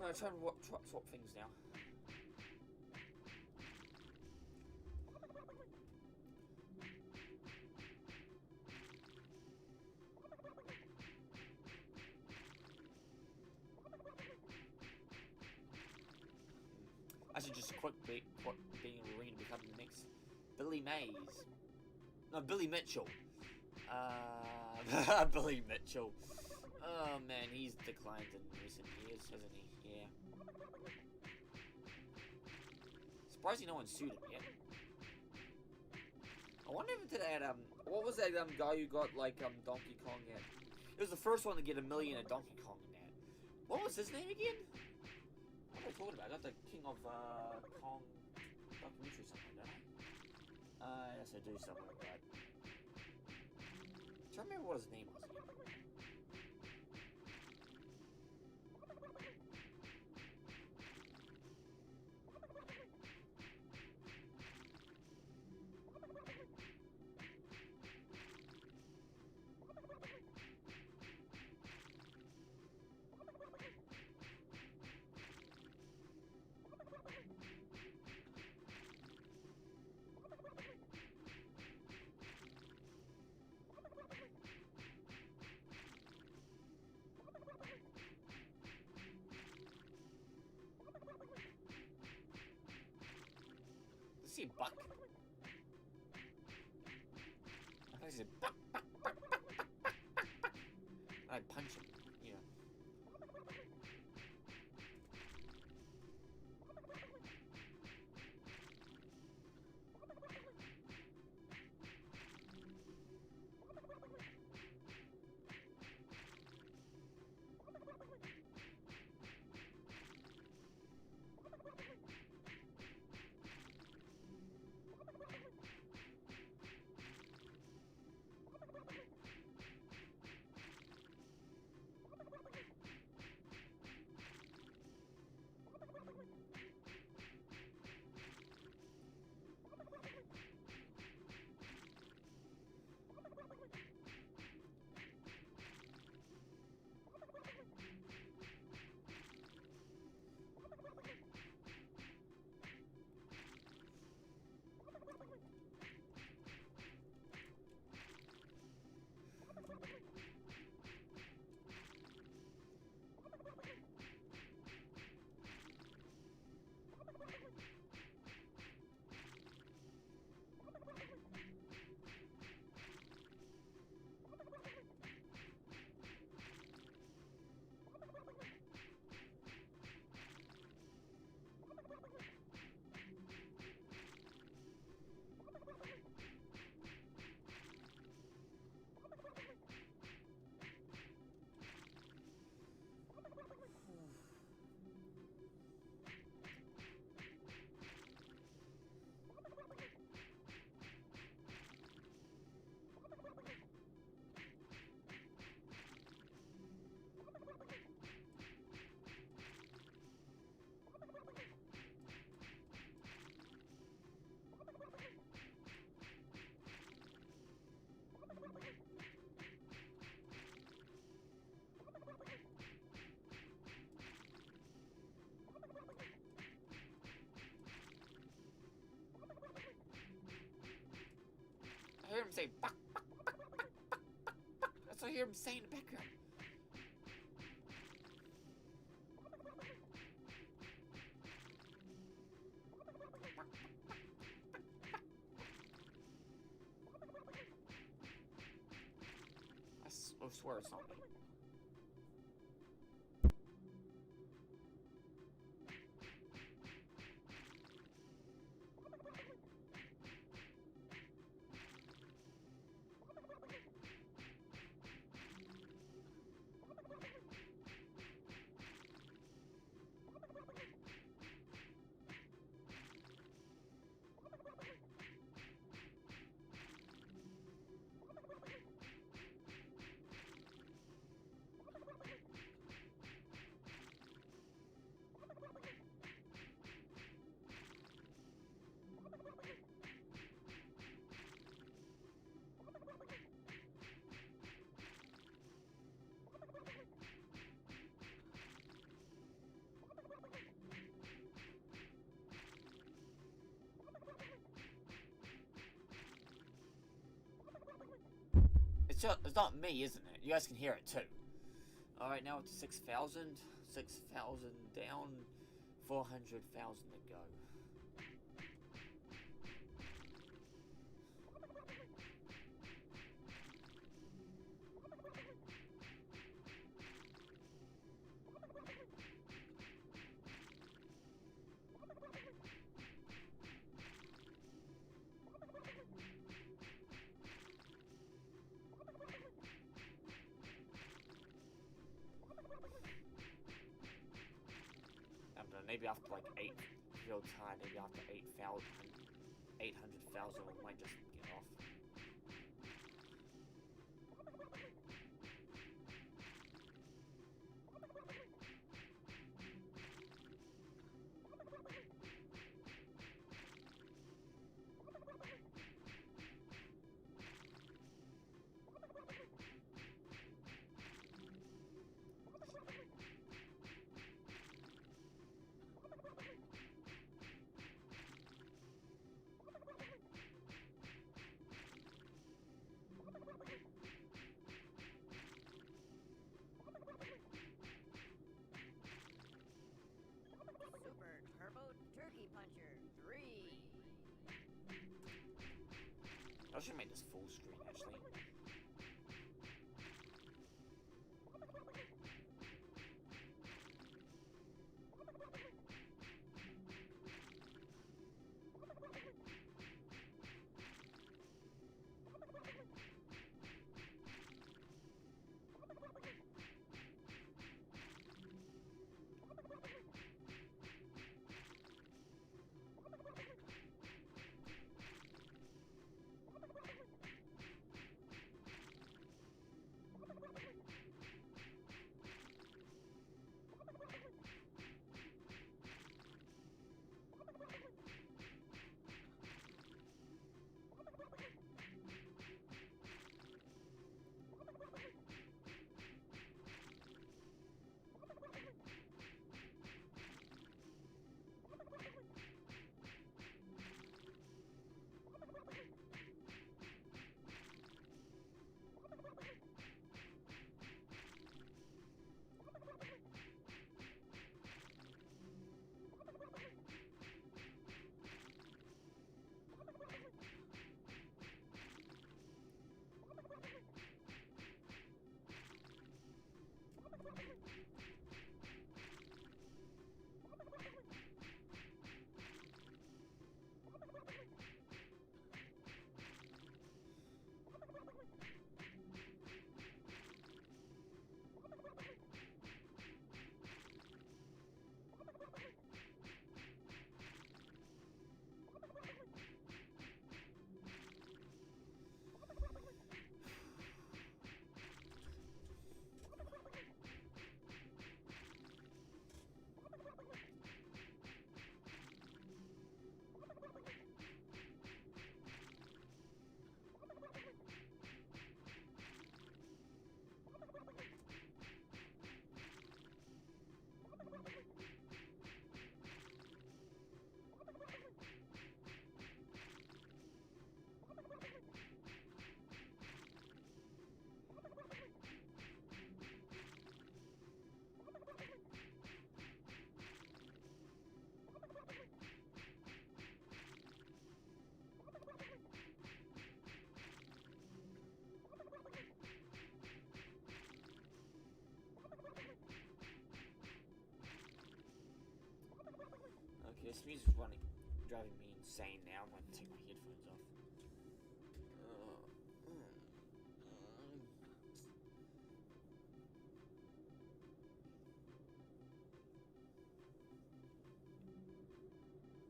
I'm gonna try and swap things now. Actually, just a quick being a ring becoming the next Billy Mays. No, Billy Mitchell. Billy Mitchell. Oh man, he's declined in recent years, hasn't he? Yeah. Surprisingly, no one sued him yet. I wonder if it had what was that guy who got like Donkey Kong at? It was the first one to get $1 million at Donkey Kong in that. What was his name again? What am I talking about? I got the King of Kong documentary something, don't I? Yes, I do something like that. I'm trying to remember what his name was again. Let's see Buck. I thought he said Buck, Buck, Buck, Buck, Buck, Buck, Buck, Buck. I'd punch him. Yeah. I heard him say buck, buck, buck, buck, buck, buck, buck. That's what I hear him say in the background. I swear it's not me. it's not me, isn't it? You guys can hear it too. Alright, now it's 6,000. 6,000 down. 400,000 to go. Maybe after like 8 real time, maybe after 8,000, 800,000, we might just get off. Super Turbo Turkey Puncher 3. I should make this full screen actually. This music's driving me insane now. I'm going to take my headphones off.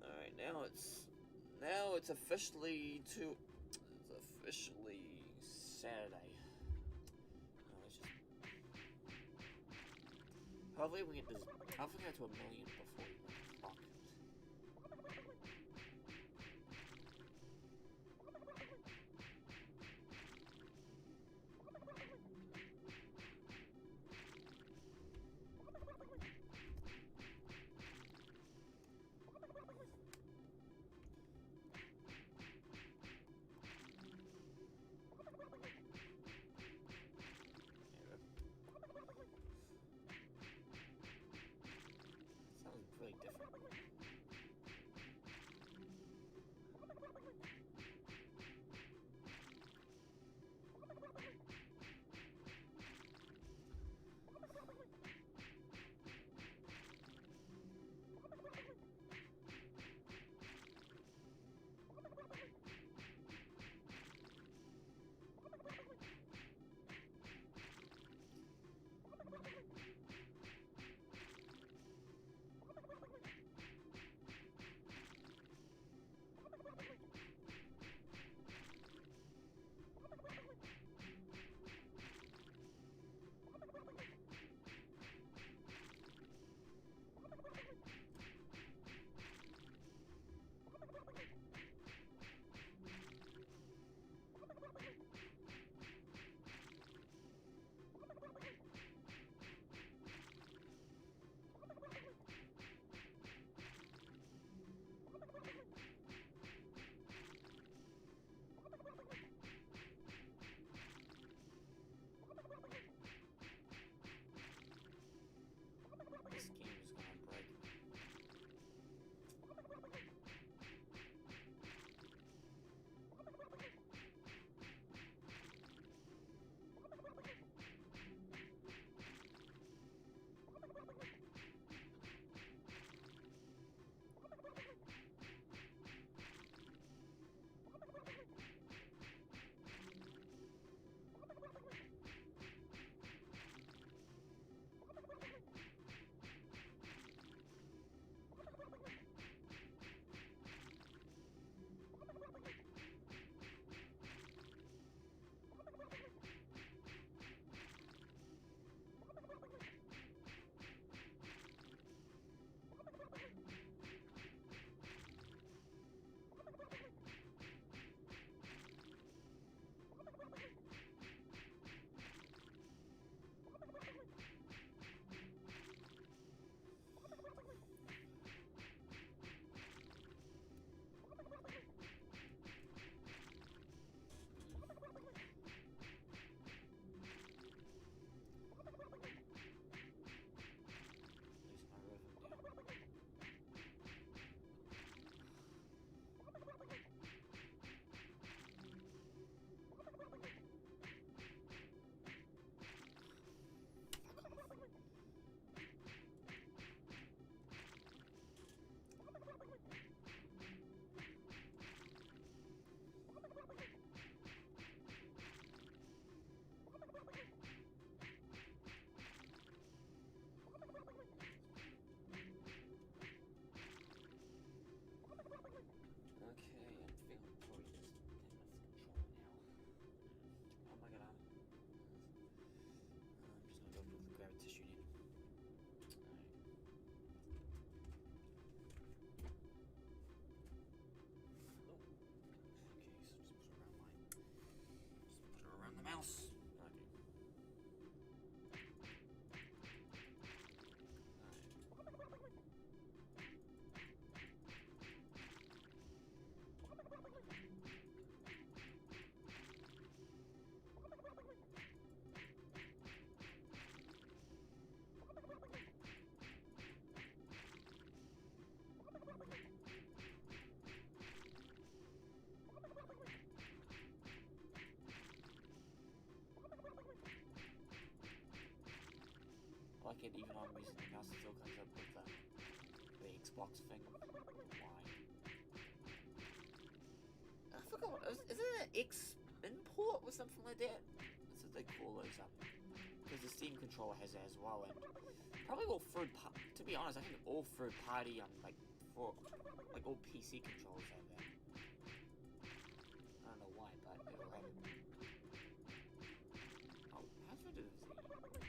Alright, now it's officially Saturday. Hopefully we get to 1,000,000 before 1 o'clock. like it, even though I'm using the mouse, it still comes up with the Xbox thing. Why? I forgot what, is it an X import or something like that? That's what they call those, because the Steam controller has that as well, and probably all to be honest, I think all third-party, like all PC controllers have that. I don't know why, but it'll have it. Oh, how should I do this? Press E.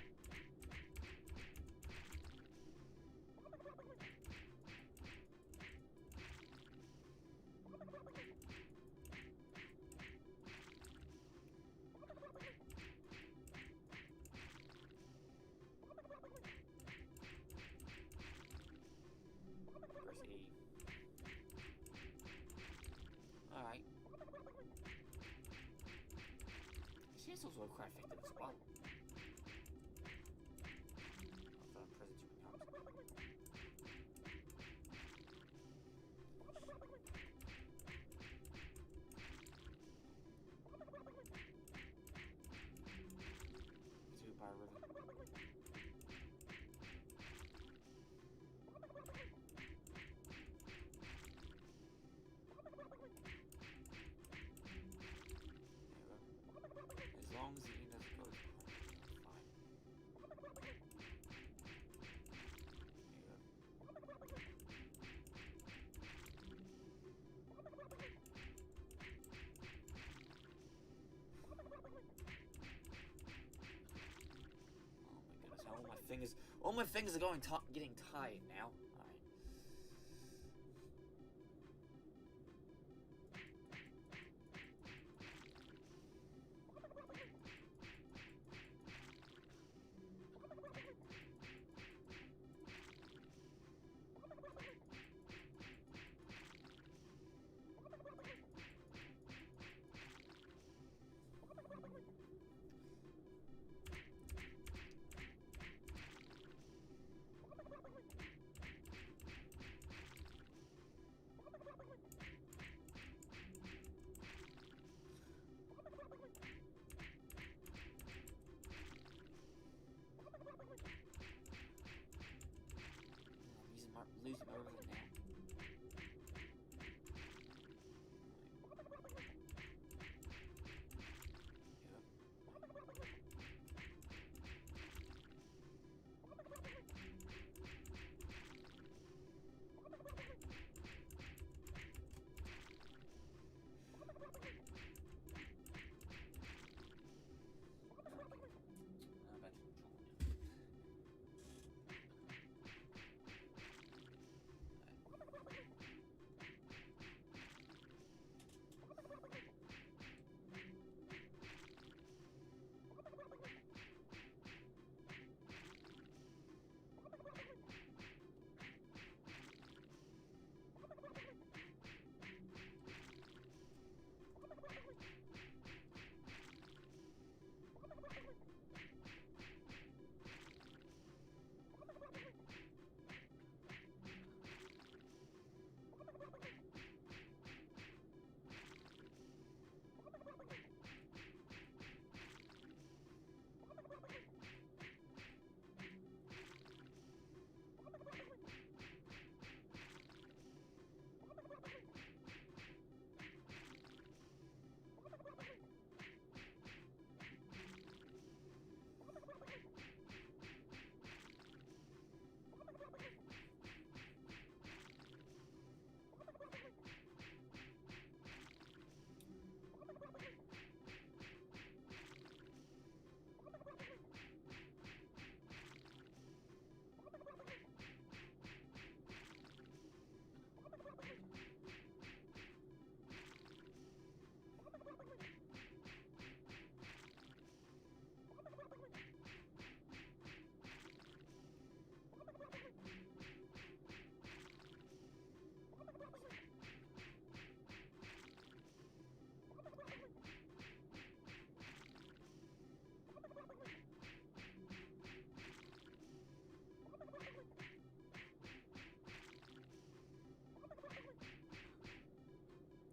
Alright. Actually, it's also quite effective as well. I thought I pressed it too many times. Two by river. As long as the unit doesn't go fine. There you go. Oh my goodness, all my fingers are getting tired now. Alright. I'm losing my rhythm now.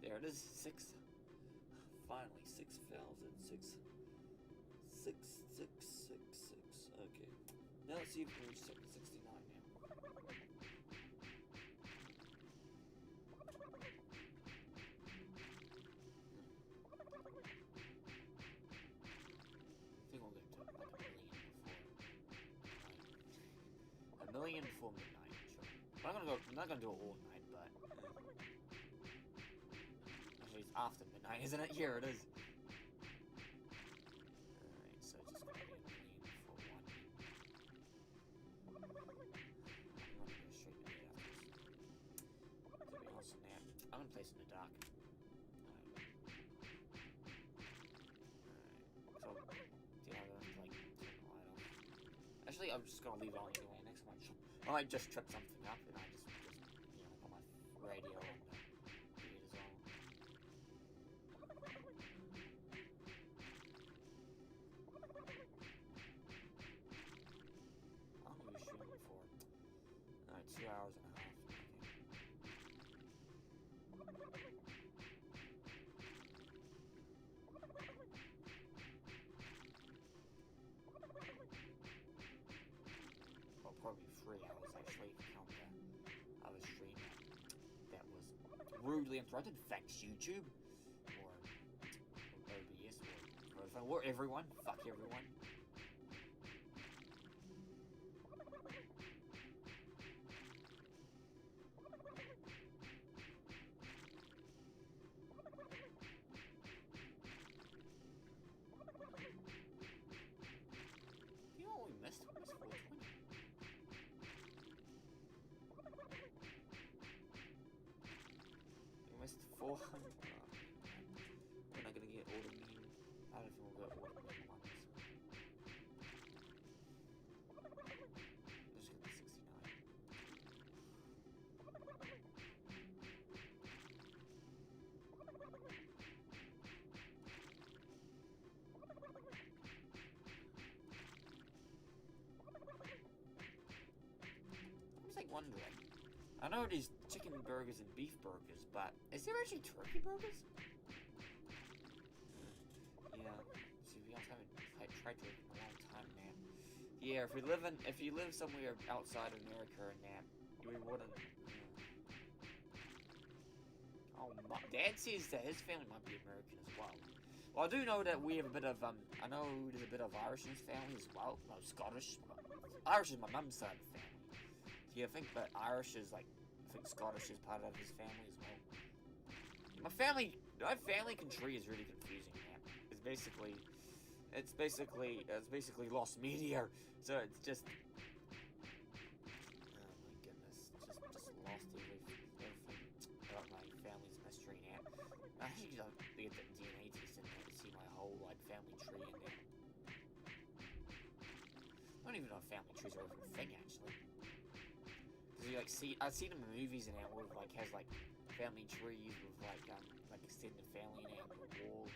There it is, 6. Finally, 6,000, 6. Okay. Now let's see if we reach 69 now. I think we'll get to like a million before midnight. Sure. I'm not gonna do it all night, but actually it's after midnight, isn't it? Here it is. Alright, so it's just gonna be a million before 1. I'm gonna go straight to the after this. To be honest on that, I'm gonna place in the dark. So, see how like turn the light off. Actually, I'm just gonna leave it on anyway. Next one, I might just trip something up, and I just you know, on my radio and read as well. How long are we streaming for? 2 hours and a half. Okay. Well, probably 3 hours actually, if you count the other stream that was rudely interrupted. Thanks, YouTube, or OBS, or everyone. Fuck everyone. You know what we missed? We missed 420. We missed 400. We're not gonna get all the meme. I don't think we'll get all the meme ones. Let's get the 69. I was like wondering. I know these chicken burgers and beef burgers, but is there actually turkey burgers? Yeah. See, we also haven't tried turkey in a long time, man. Yeah, if you live somewhere outside of America and that, we wouldn't. Oh, my Dad says that his family might be American as well. Well, I do know that we have a bit of I know there's a bit of Irish in his family as well. No, Scottish. Irish is my mum's side of the family. Yeah, I think, but Irish is like, I think Scottish is part of his family as well. My family tree is really confusing, man. It's basically lost media. So it's just, oh my goodness, just lost everything about my family's mystery now. I actually got to get the DNA test in there to see my whole like family tree in there. I don't even know if family trees are even a thing actually. Cause you like I've seen them in movies and that where like has like family trees with like extended family and on the wall.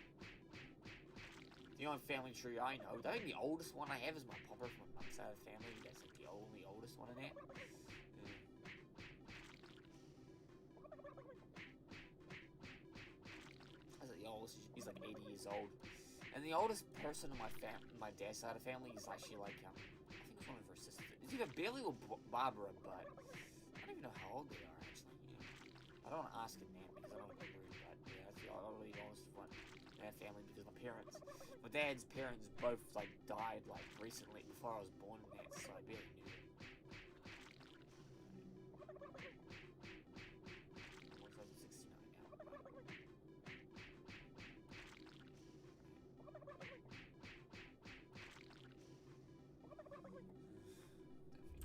The only family tree I know, I think the oldest one I have is my papa from my mom's side of the family. That's like the only oldest one in that. That's like the oldest. He's like 80 years old, and the oldest person in my dad's side of the family is actually like I think it's one of her sisters. It's either Billy or Barbara, but I don't even know how old they are actually. I don't want to ask him that because I don't want to be rude, but yeah, that's the only oldest one in that family because my dad's parents both like died like recently before I was born and that, so I barely knew them.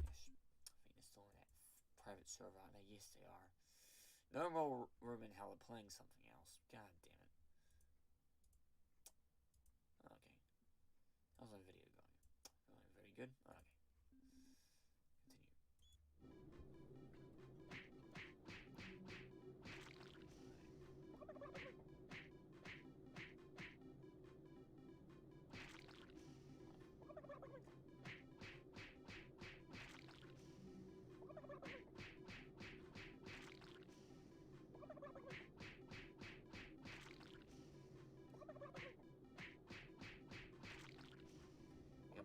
What's 69 now? Still in that private server out there. Yes, they are. No more room in hell playing something else. God damn it. Okay. How's my video going? Very good? Okay.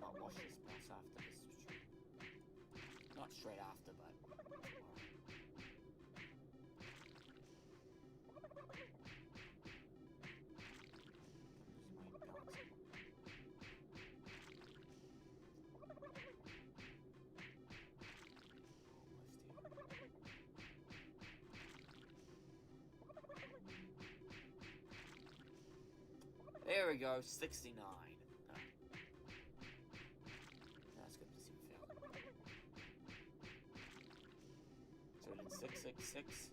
I'll wash this mess after this. straight after, but. There we go, 69. That's good to see we failed. So we did 666. 69.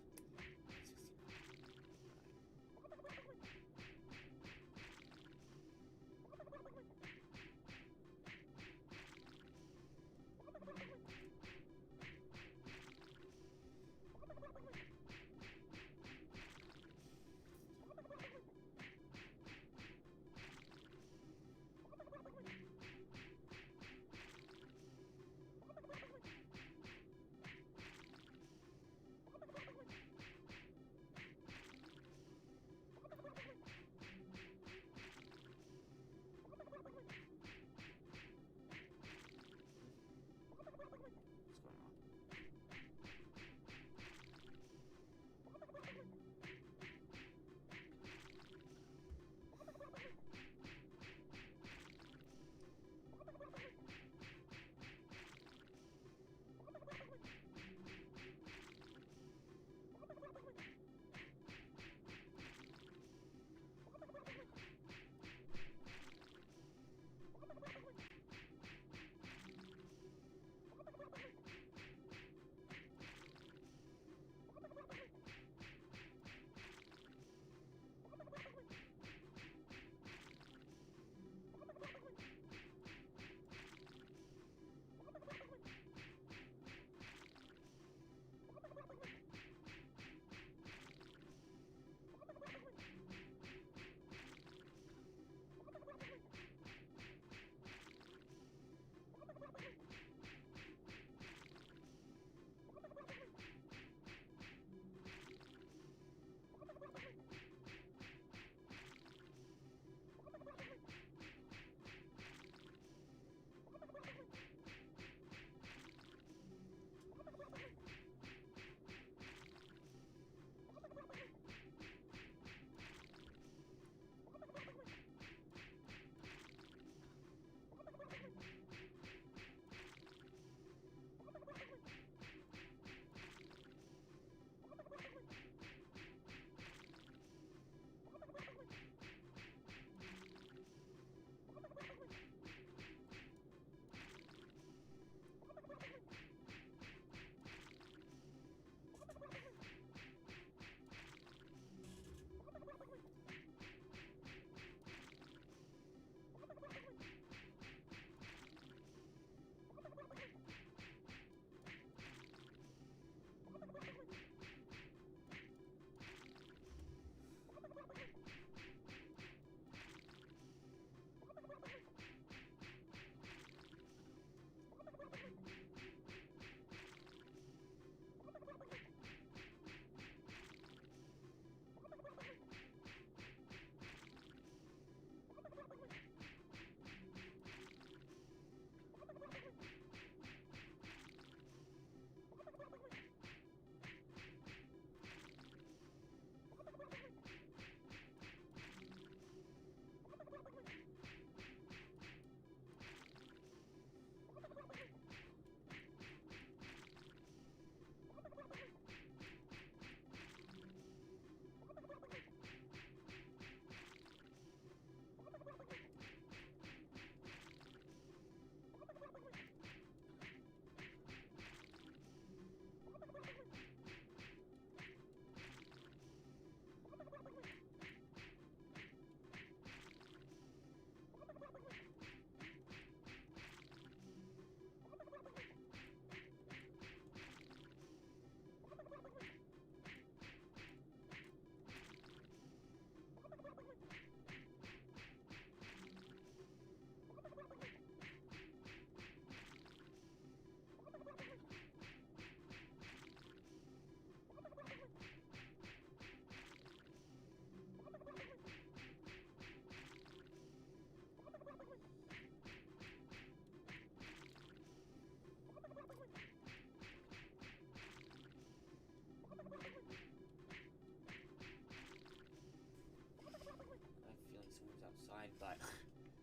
design, but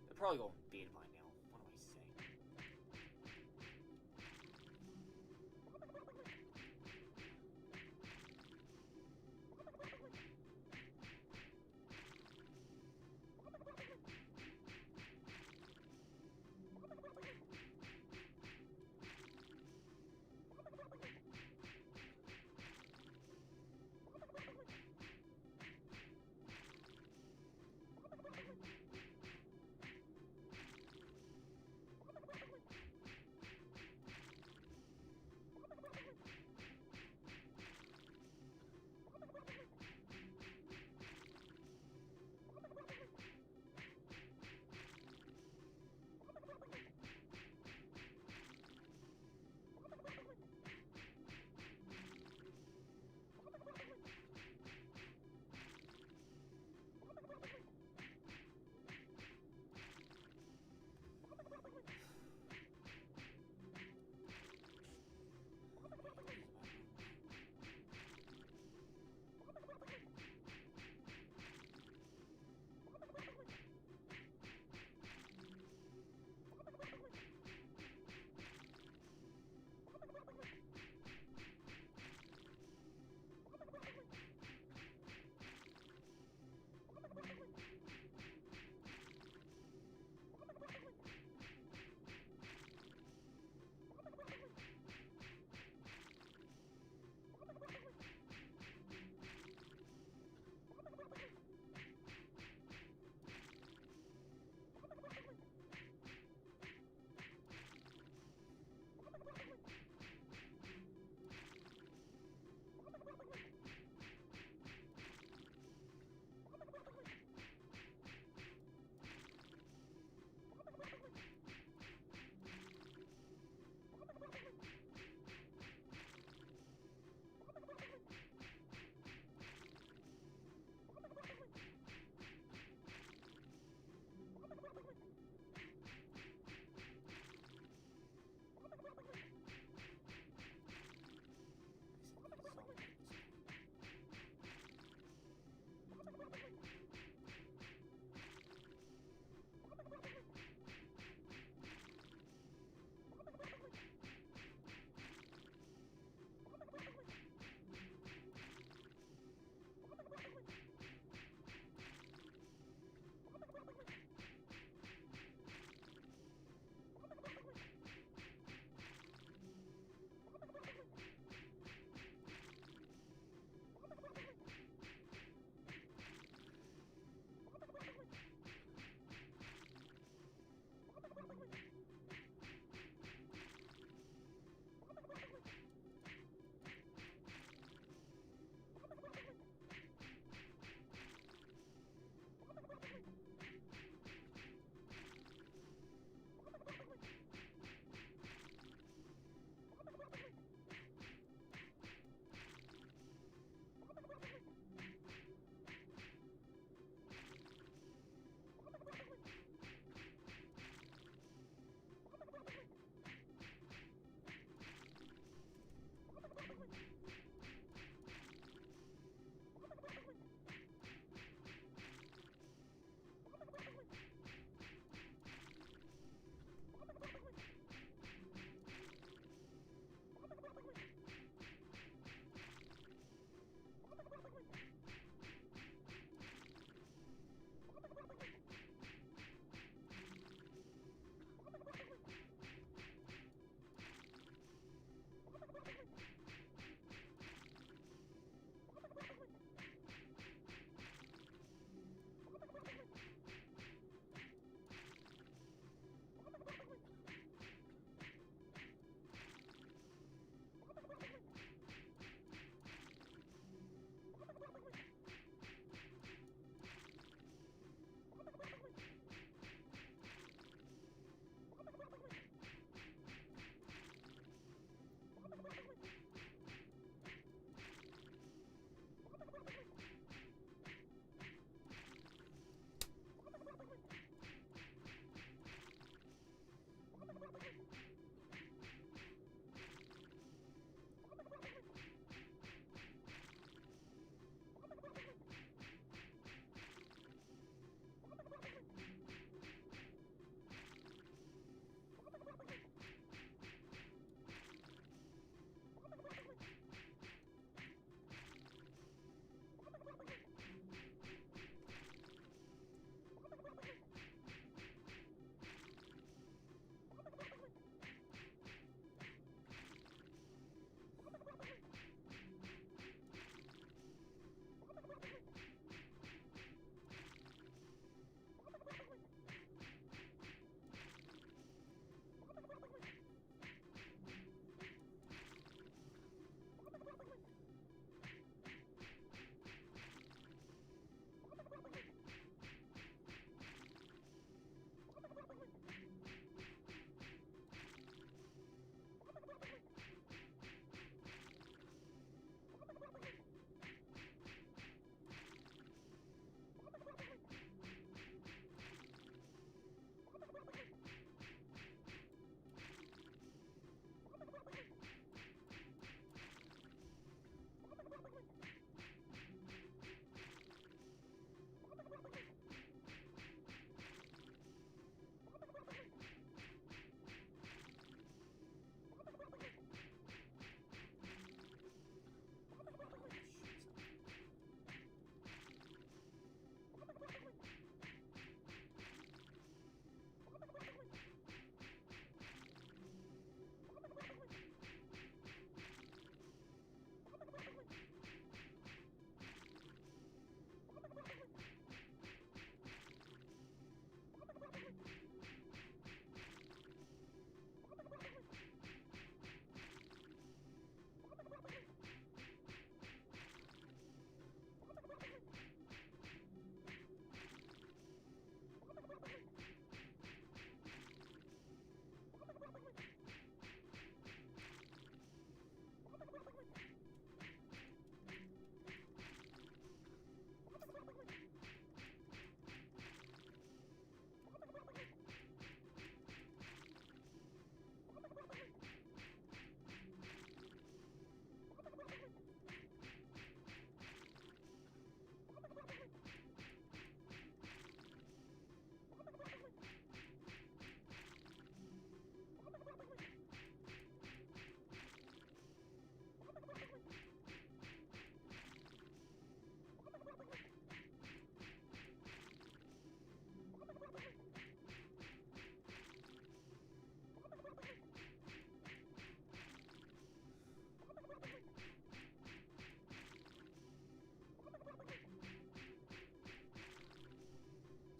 they're probably going beta by now. What am I saying?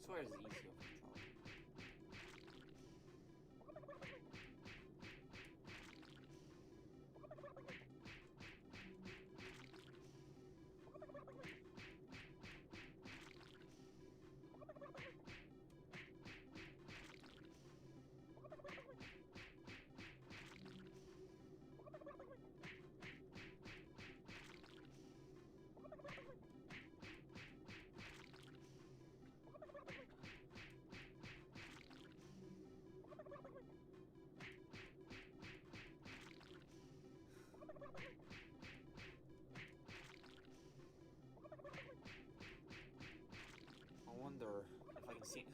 swear it's easier for control.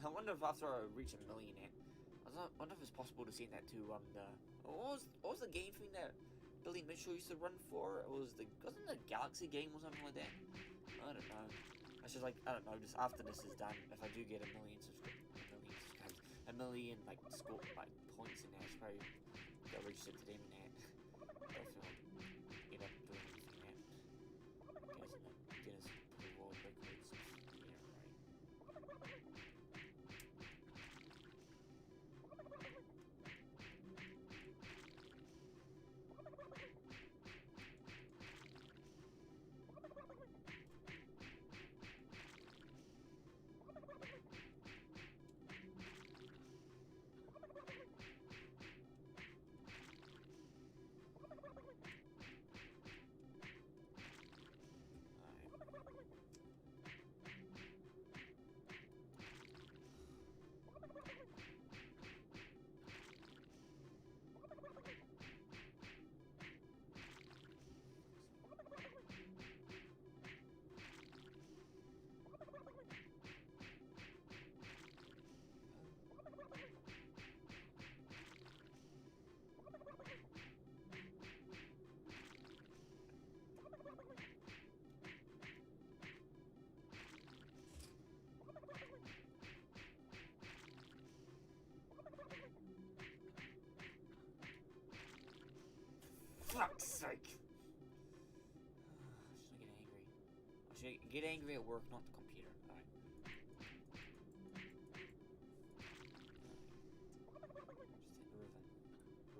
I wonder if after I reach 1 million, I wonder if it's possible to send that to what was the game thing that Billy Mitchell used to run for? Wasn't the Galaxy game or something like that? I don't know. It's just like, I don't know. Just after this is done, if I do get 1 million subscribers, 1 million like score like points in there, it's probably go register to them in that. If I end up doing anything in that, Guinness World Records. Yeah, right. Fuck's sake! I should get angry at work, not the computer. Alright.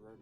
Rhythm.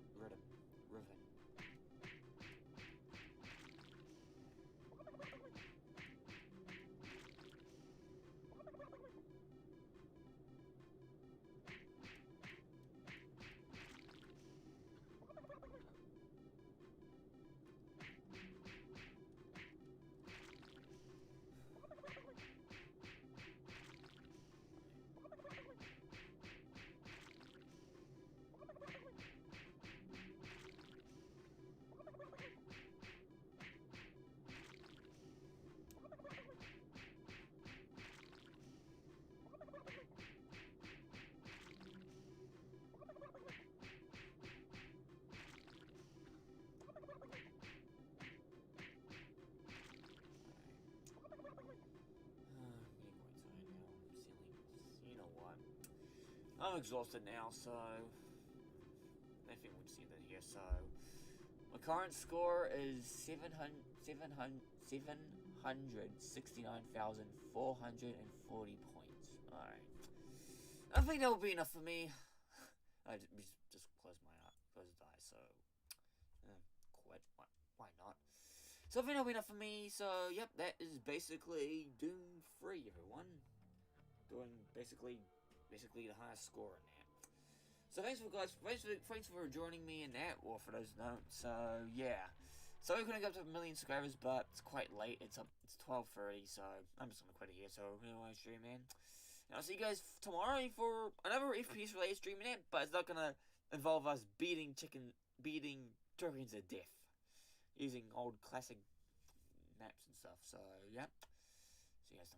I'm exhausted now, so I think we'll see that here. So my current score is 769,440 points. Alright. I think that will be enough for me. I just close my eyes, so quit. Why not? So I think that'll be enough for me. So yep, that is basically Doom 3, everyone. Doing basically the highest score in that. So thanks for joining me in that, or for those notes. So yeah, so we're gonna go up to 1 million subscribers, but it's quite late. It's 12:30, so I'm just gonna quit it here. So we're gonna want to stream in. And I'll see you guys tomorrow for another FPS related stream in it, but it's not gonna involve us beating turkeys to death using old classic maps and stuff. So yeah, see you guys tomorrow.